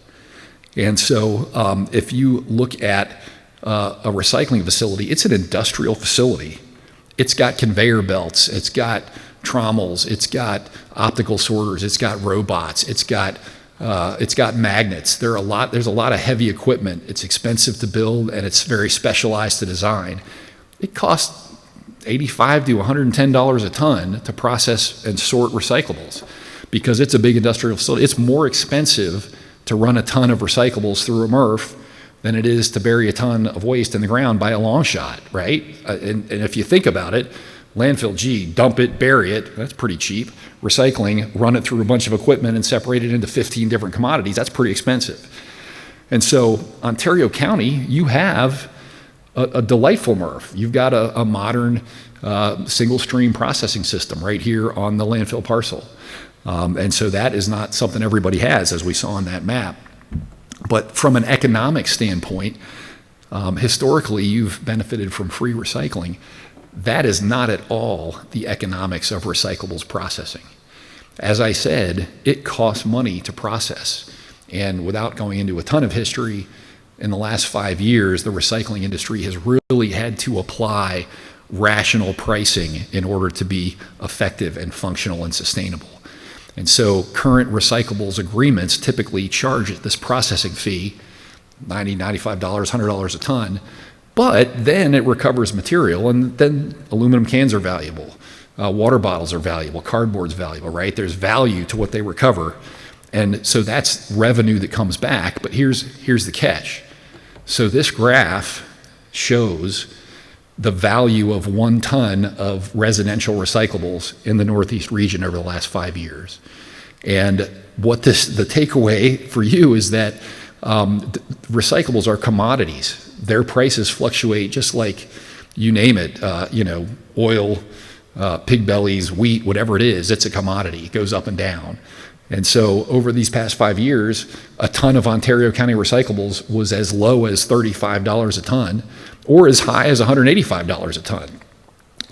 And so if you look at a recycling facility, it's an industrial facility. It's got conveyor belts, it's got trommels, it's got optical sorters, it's got robots, it's got magnets. There's a lot of heavy equipment. It's expensive to build and it's very specialized to design. It costs $85 to $110 a ton to process and sort recyclables. because it's a big industrial facility. It's more expensive to run a ton of recyclables through a MRF than it is to bury a ton of waste in the ground by a long shot, right? And if you think about it, landfill, gee, dump it, bury it, that's pretty cheap. Recycling, run it through a bunch of equipment and separate it into 15 different commodities, that's pretty expensive. And so Ontario County, you have a delightful MRF. You've got a modern single stream processing system right here on the landfill parcel. And so that is not something everybody has, as we saw on that map. But from an economic standpoint, historically you've benefited from free recycling. That is not at all the economics of recyclables processing. As I said, it costs money to process. And without going into a ton of history, in the last 5 years, the recycling industry has really had to apply rational pricing in order to be effective and functional and sustainable. And so current recyclables agreements typically charge this processing fee, $90, $95, $100 a ton, but then it recovers material, and then aluminum cans are valuable, water bottles are valuable, cardboard's valuable, right? There's value to what they recover. And so that's revenue that comes back, but here's the catch. So this graph shows the value of 1 ton of residential recyclables in the Northeast region over the last 5 years. And what the takeaway for you is that recyclables are commodities. Their prices fluctuate just like you name it, oil, pig bellies, wheat, whatever it is, it's a commodity. It goes up and down. And so over these past 5 years, a ton of Ontario County recyclables was as low as $35 a ton or as high as $185 a ton.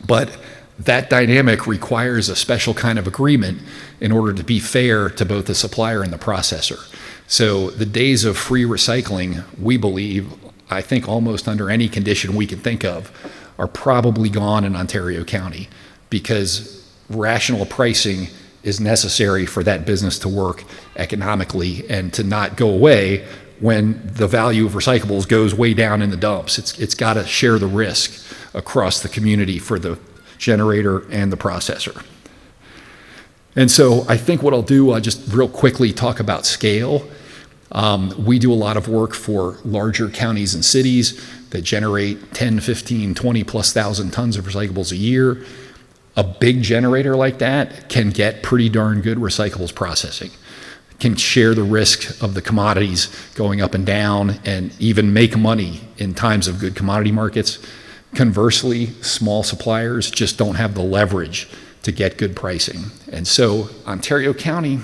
But that dynamic requires a special kind of agreement in order to be fair to both the supplier and the processor. So the days of free recycling, we believe, I think almost under any condition we can think of, are probably gone in Ontario County because rational pricing is necessary for that business to work economically and to not go away when the value of recyclables goes way down in the dumps. It's got to share the risk across the community for the generator and the processor. And so I think what I'll do, I'll just real quickly talk about scale. We do a lot of work for larger counties and cities that generate 10, 15, 20 plus thousand tons of recyclables a year. A big generator like that can get pretty darn good recyclables processing, can share the risk of the commodities going up and down and even make money in times of good commodity markets. Conversely, small suppliers just don't have the leverage to get good pricing. And so Ontario County,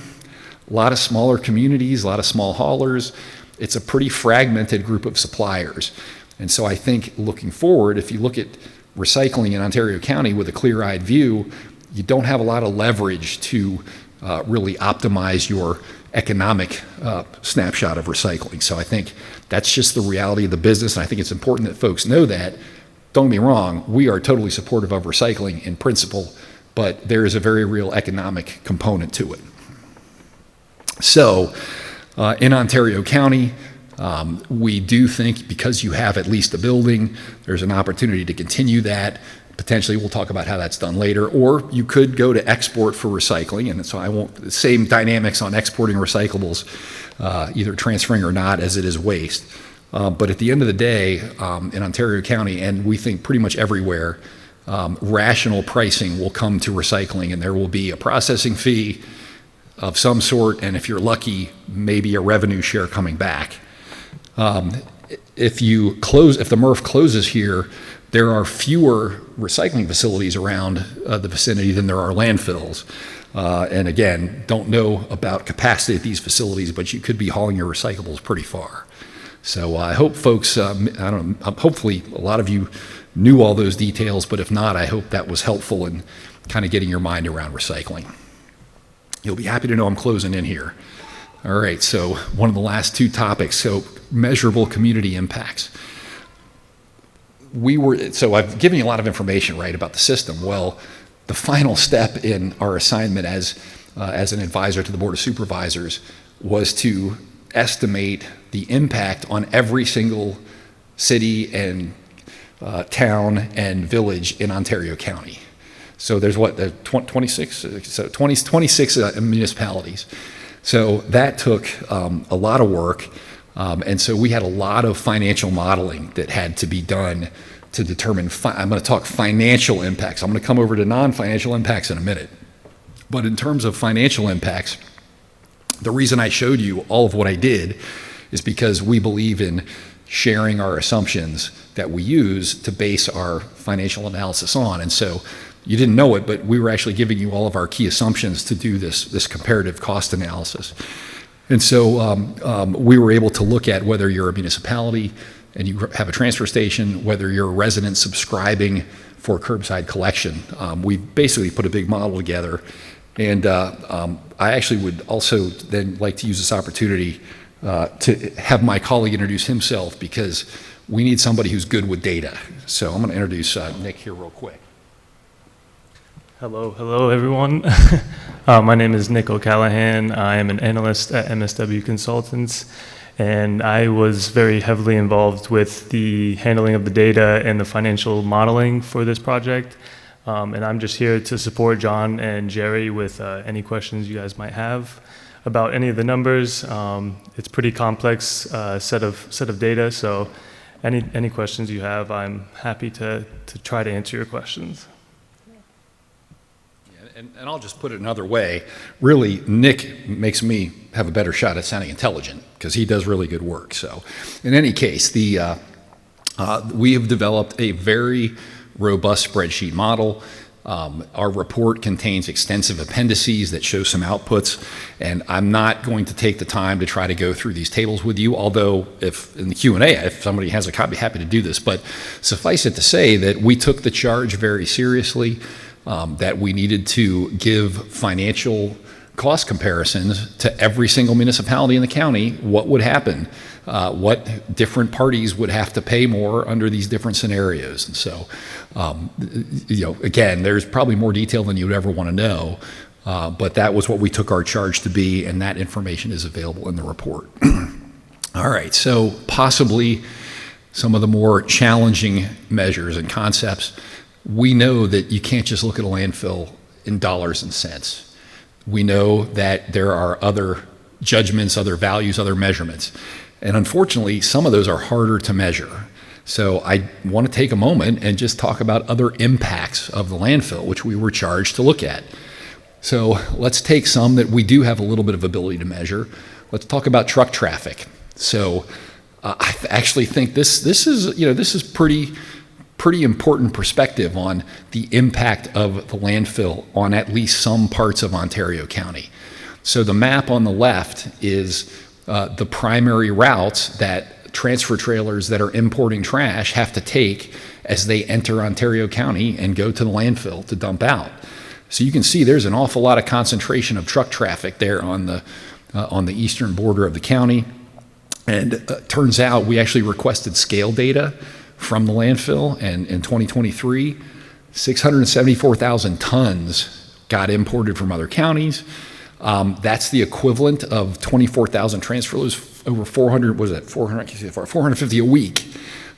a lot of smaller communities, a lot of small haulers, it's a pretty fragmented group of suppliers. And so I think looking forward, if you look at recycling in Ontario County with a clear-eyed view, you don't have a lot of leverage to really optimize your economic snapshot of recycling. So I think that's just the reality of the business, and I think it's important that folks know that. Don't get me wrong, we are totally supportive of recycling in principle, but there is a very real economic component to it. So in Ontario County, we do think because you have at least a building, there's an opportunity to continue that. Potentially, we'll talk about how that's done later. Or you could go to export for recycling, and so I won't, the same dynamics on exporting recyclables, either transferring or not, as it is waste. But at the end of the day, in Ontario County, and we think pretty much everywhere, rational pricing will come to recycling, and there will be a processing fee of some sort, and if you're lucky, maybe a revenue share coming back. If the MRF closes here, there are fewer recycling facilities around the vicinity than there are landfills. And again, don't know about capacity at these facilities, but you could be hauling your recyclables pretty far. So I hope folks, hopefully a lot of you knew all those details, but if not, I hope that was helpful in kind of getting your mind around recycling. You'll be happy to know I'm closing in here. All right, so one of the last two topics, so measurable community impacts. So I've given you a lot of information, right, about the system. Well, the final step in our assignment as an advisor to the Board of Supervisors was to estimate the impact on every single city and town and village in Ontario County. So there's what, 26? So 26 municipalities. So that took a lot of work. And so we had a lot of financial modeling that had to be done to determine, I'm going to talk financial impacts. I'm going to come over to non-financial impacts in a minute. But in terms of financial impacts, the reason I showed you all of what I did is because we believe in sharing our assumptions that we use to base our financial analysis on. And so you didn't know it, but we were actually giving you all of our key assumptions to do this comparative cost analysis. And so we were able to look at whether you're a municipality and you have a transfer station, whether you're a resident subscribing for curbside collection. We basically put a big model together. And I actually would also then like to use this opportunity to have my colleague introduce himself, because we need somebody who's good with data. So I'm going to introduce Nick here real quick. Hello everyone. My name is Nick O'Callahan. I am an analyst at MSW Consultants, and I was very heavily involved with the handling of the data and the financial modeling for this project. And I'm just here to support John and Jerry with any questions you guys might have about any of the numbers. It's pretty complex set of data, so any questions you have, I'm happy to try to answer your questions. And I'll just put it another way. Really, Nick makes me have a better shot at sounding intelligent, because he does really good work. So in any case, we have developed a very robust spreadsheet model. Our report contains extensive appendices that show some outputs, and I'm not going to take the time to try to go through these tables with you, although if in the Q&A, if somebody has a copy, happy to do this. But suffice it to say that we took the charge very seriously, that we needed to give financial cost comparisons to every single municipality in the county. What would happen? What different parties would have to pay more under these different scenarios? And so, again, there's probably more detail than you'd ever want to know, but that was what we took our charge to be, and that information is available in the report. All right, so possibly some of the more challenging measures and concepts. We know that you can't just look at a landfill in dollars and cents. We know that there are other judgments, other values, other measurements. And unfortunately, some of those are harder to measure. So I want to take a moment and just talk about other impacts of the landfill, which we were charged to look at. So let's take some that we do have a little bit of ability to measure. Let's talk about truck traffic. So I actually think this is pretty important perspective on the impact of the landfill on at least some parts of Ontario County. So the map on the left is the primary routes that transfer trailers that are importing trash have to take as they enter Ontario County and go to the landfill to dump out. So you can see there's an awful lot of concentration of truck traffic there on the eastern border of the county. And turns out we actually requested scale data from the landfill, and in 2023, 674,000 tons got imported from other counties. That's the equivalent of 24,000 transfer loads, over 450 a week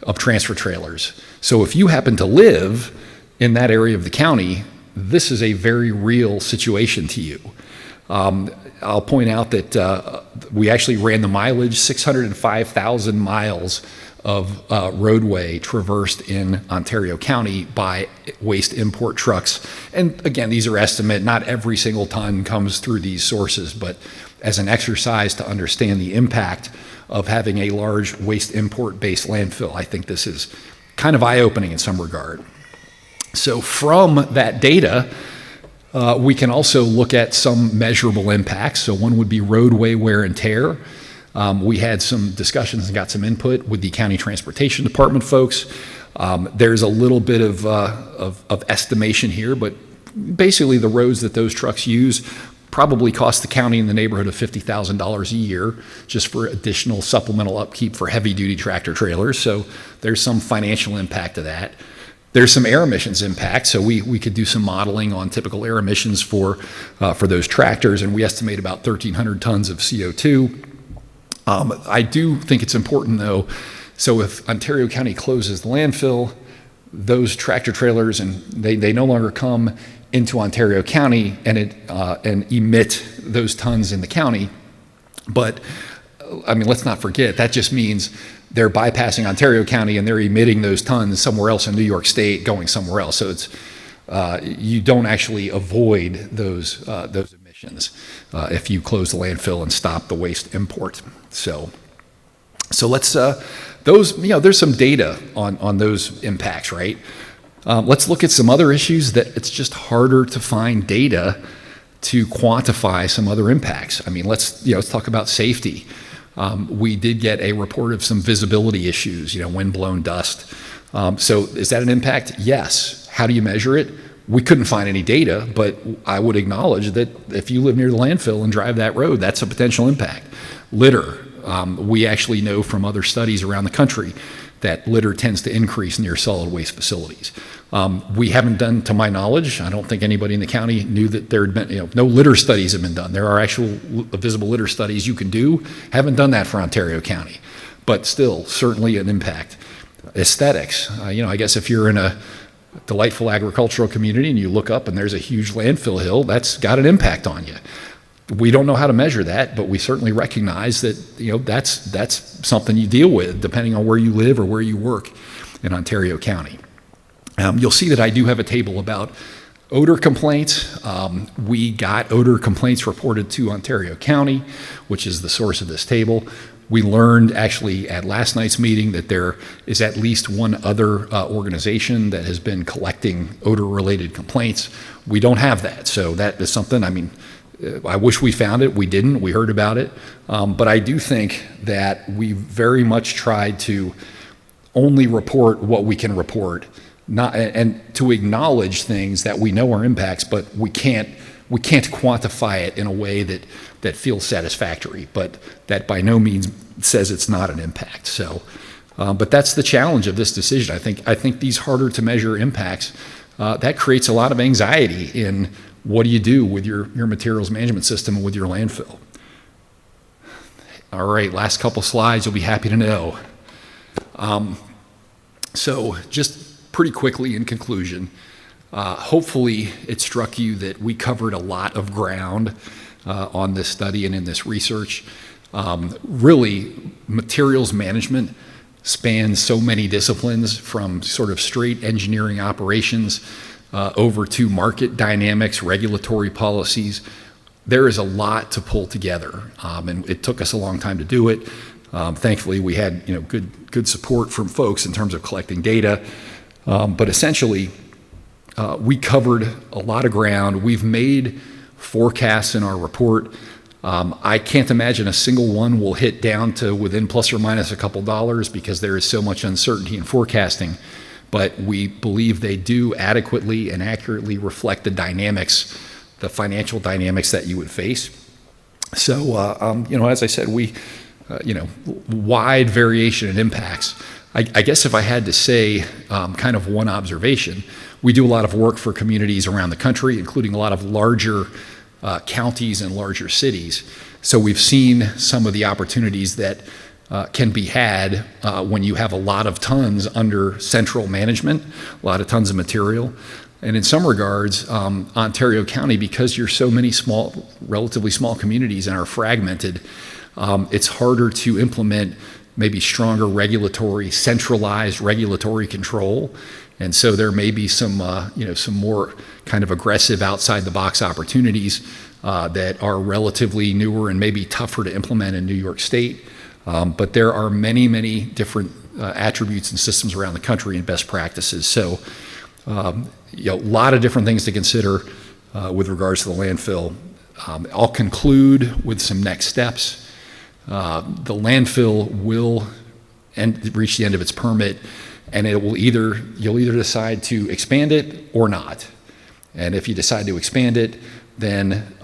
of transfer trailers. So if you happen to live in that area of the county, this is a very real situation to you. I'll point out that we actually ran the mileage, 605,000 miles of roadway traversed in Ontario County by waste import trucks. And again, these are estimate, not every single ton comes through these sources, but as an exercise to understand the impact of having a large waste import based landfill, I think this is kind of eye-opening in some regard. So from that data, we can also look at some measurable impacts. So one would be roadway wear and tear. We had some discussions and got some input with the County Transportation Department folks. There's a little bit of estimation here, but basically the roads that those trucks use probably cost the county in the neighborhood of $50,000 a year just for additional supplemental upkeep for heavy-duty tractor trailers. So there's some financial impact to that. There's some air emissions impact, so we could do some modeling on typical air emissions for those tractors, and we estimate about 1,300 tons of CO2. I do think it's important, though, so if Ontario County closes the landfill, those tractor trailers, and they no longer come into Ontario County and emit those tons in the county. But I mean, let's not forget, that just means they're bypassing Ontario County and they're emitting those tons somewhere else in New York State, going somewhere else. So it's you don't actually avoid those emissions if you close the landfill and stop the waste import. So let's those, you know, there's some data on those impacts, right? Let's look at some other issues that it's just harder to find data to quantify some other impacts. I mean, let's talk about safety. We did get a report of some visibility issues, wind-blown dust. So is that an impact? Yes. How do you measure it? We couldn't find any data, but I would acknowledge that if you live near the landfill and drive that road, that's a potential impact. Litter. We actually know from other studies around the country that litter tends to increase near solid waste facilities. We haven't done, to my knowledge, I don't think anybody in the county knew that there had been, no litter studies have been done. There are actual visible litter studies you can do. Haven't done that for Ontario County, but still, certainly an impact. Aesthetics, I guess if you're in a delightful agricultural community and you look up and there's a huge landfill hill, that's got an impact on you. We don't know how to measure that, but we certainly recognize that that's something you deal with depending on where you live or where you work in Ontario County. You'll see that I do have a table about odor complaints. We got odor complaints reported to Ontario County, which is the source of this table. We learned actually at last night's meeting that there is at least one other organization that has been collecting odor-related complaints. We don't have that, so that is something, I wish we found it. We didn't. We heard about it. But I do think that we very much tried to only report what we can report, and to acknowledge things that we know are impacts, but we can't quantify it in a way that feels satisfactory, but that by no means says it's not an impact. So, but that's the challenge of this decision. I think these harder to measure impacts, that creates a lot of anxiety in what do you do with your materials management system and with your landfill. All right, last couple slides, you'll be happy to know. So just pretty quickly in conclusion, hopefully it struck you that we covered a lot of ground on this study and in this research. Really, materials management spans so many disciplines, from sort of straight engineering operations over to market dynamics, regulatory policies. There is a lot to pull together, and it took us a long time to do it. Thankfully, we had good support from folks in terms of collecting data, but essentially, we covered a lot of ground. We've made forecasts in our report. I can't imagine a single one will hit down to within plus or minus a couple dollars because there is so much uncertainty in forecasting. But we believe they do adequately and accurately reflect the dynamics, the financial dynamics that you would face. So, as I said, wide variation in impacts. I guess if I had to say kind of one observation, we do a lot of work for communities around the country, including a lot of larger counties and larger cities. So we've seen some of the opportunities that can be had when you have a lot of tons under central management, a lot of tons of material. And in some regards, Ontario County, because you're so many relatively small communities and are fragmented, it's harder to implement maybe stronger centralized regulatory control. And so there may be some more kind of aggressive outside the box opportunities that are relatively newer and maybe tougher to implement in New York State. But there are many, many different attributes and systems around the country and best practices. So, a lot of different things to consider with regards to the landfill. I'll conclude with some next steps. The landfill will reach the end of its permit, and you'll either decide to expand it or not. And if you decide to expand it, then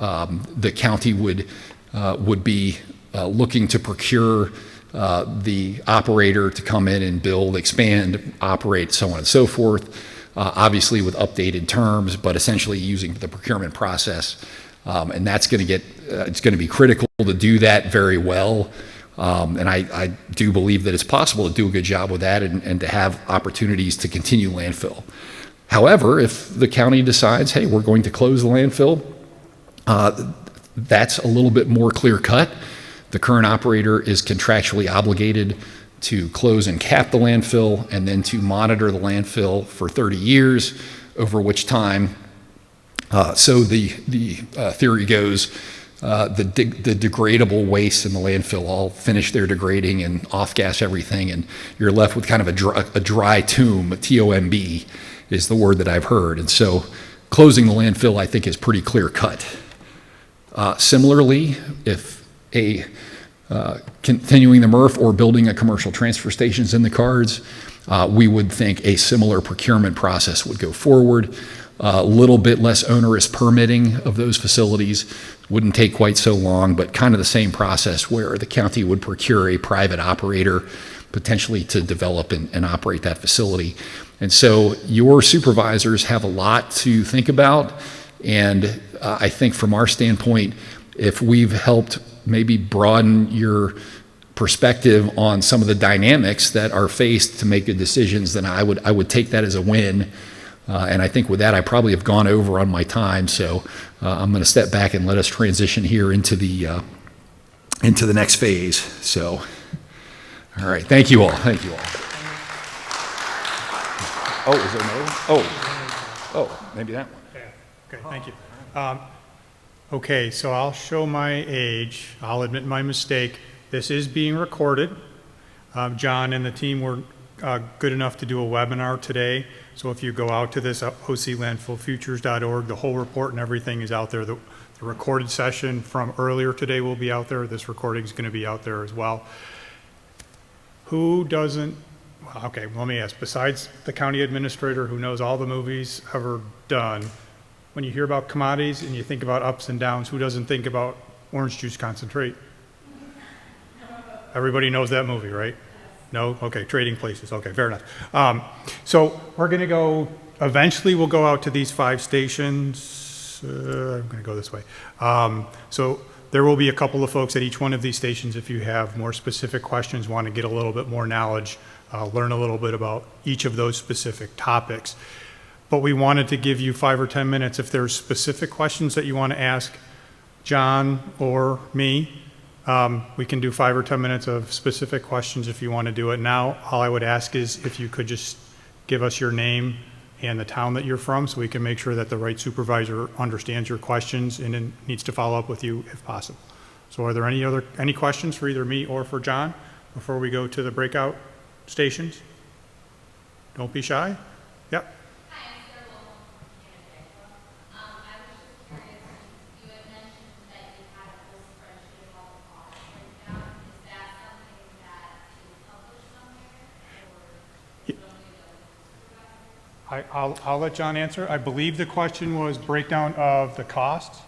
the county would be looking to procure the operator to come in and build, expand, operate, so on and so forth, obviously with updated terms, but essentially using the procurement process. And that's going to it's going to be critical to do that very well. And I do believe that it's possible to do a good job with that and to have opportunities to continue landfill. However, if the county decides, hey, we're going to close the landfill, that's a little bit more clear cut. The current operator is contractually obligated to close and cap the landfill and then to monitor the landfill for 30 years, over which time, so the theory goes, the degradable waste in the landfill all finish their degrading and off-gas everything, and you're left with kind of a dry tomb. T-O-M-B is the word that I've heard. And so closing the landfill, I think, is pretty clear cut. Similarly, if continuing the MRF or building a commercial transfer stations in the cards, we would think a similar procurement process would go forward. A little bit less onerous permitting of those facilities wouldn't take quite so long, but kind of the same process where the county would procure a private operator potentially to develop and operate that facility. And so your supervisors have a lot to think about, and I think from our standpoint, if we've helped maybe broaden your perspective on some of the dynamics that are faced to make good decisions, then I would take that as a win. And I think with that, I probably have gone over on my time, so I'm going to step back and let us transition here into the next phase. So, all right, thank you all. Thank you all. Oh, is there another one? Oh, maybe that one. Okay, thank you. Okay, so I'll show my age. I'll admit my mistake. This is being recorded. John and the team were good enough to do a webinar today. So if you go out to this, oclandfillfutures.org, the whole report and everything is out there. The recorded session from earlier today will be out there. This recording is going to be out there as well. Who doesn't, okay, let me ask, besides the county administrator who knows all the movies ever done, when you hear about commodities and you think about ups and downs, who doesn't think about orange juice concentrate? Everybody knows that movie, right? No? Okay, Trading Places. Okay, fair enough. So we're going to go, eventually we'll go out to these 5 stations. I'm going to go this way. So there will be a couple of folks at each one of these stations. If you have more specific questions, want to get a little bit more knowledge, learn a little bit about each of those specific topics. But we wanted to give you 5 or 10 minutes if there's specific questions that you want to ask John or me. We can do 5 or 10 minutes of specific questions if you want to do it now. All I would ask is if you could just give us your name and the town that you're from so we can make sure that the right supervisor understands your questions and then needs to follow up with you if possible. So are there any questions for either me or for John before we go to the breakout stations? Don't be shy. Yep. I'll let John answer. I believe the question was breakdown of the costs.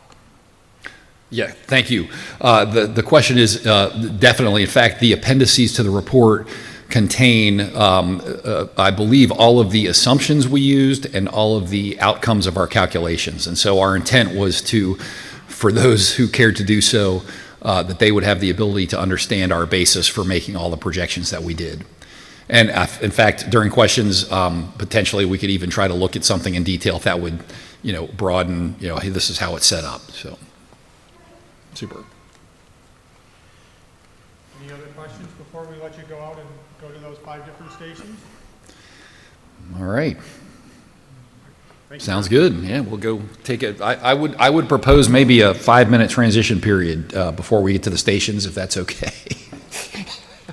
Yeah, thank you. The question is definitely, in fact, the appendices to the report contain, I believe, all of the assumptions we used and all of the outcomes of our calculations. And so our intent was to, for those who cared to do so, that they would have the ability to understand our basis for making all the projections that we did. And in fact, during questions, potentially we could even try to look at something in detail if that would, broaden, hey, this is how it's set up. So, super. Any other questions before we let you go out and go to those 5 different stations? All right. Sounds good. Yeah, we'll go take it. I would propose maybe a 5-minute transition period before we get to the stations, if that's okay.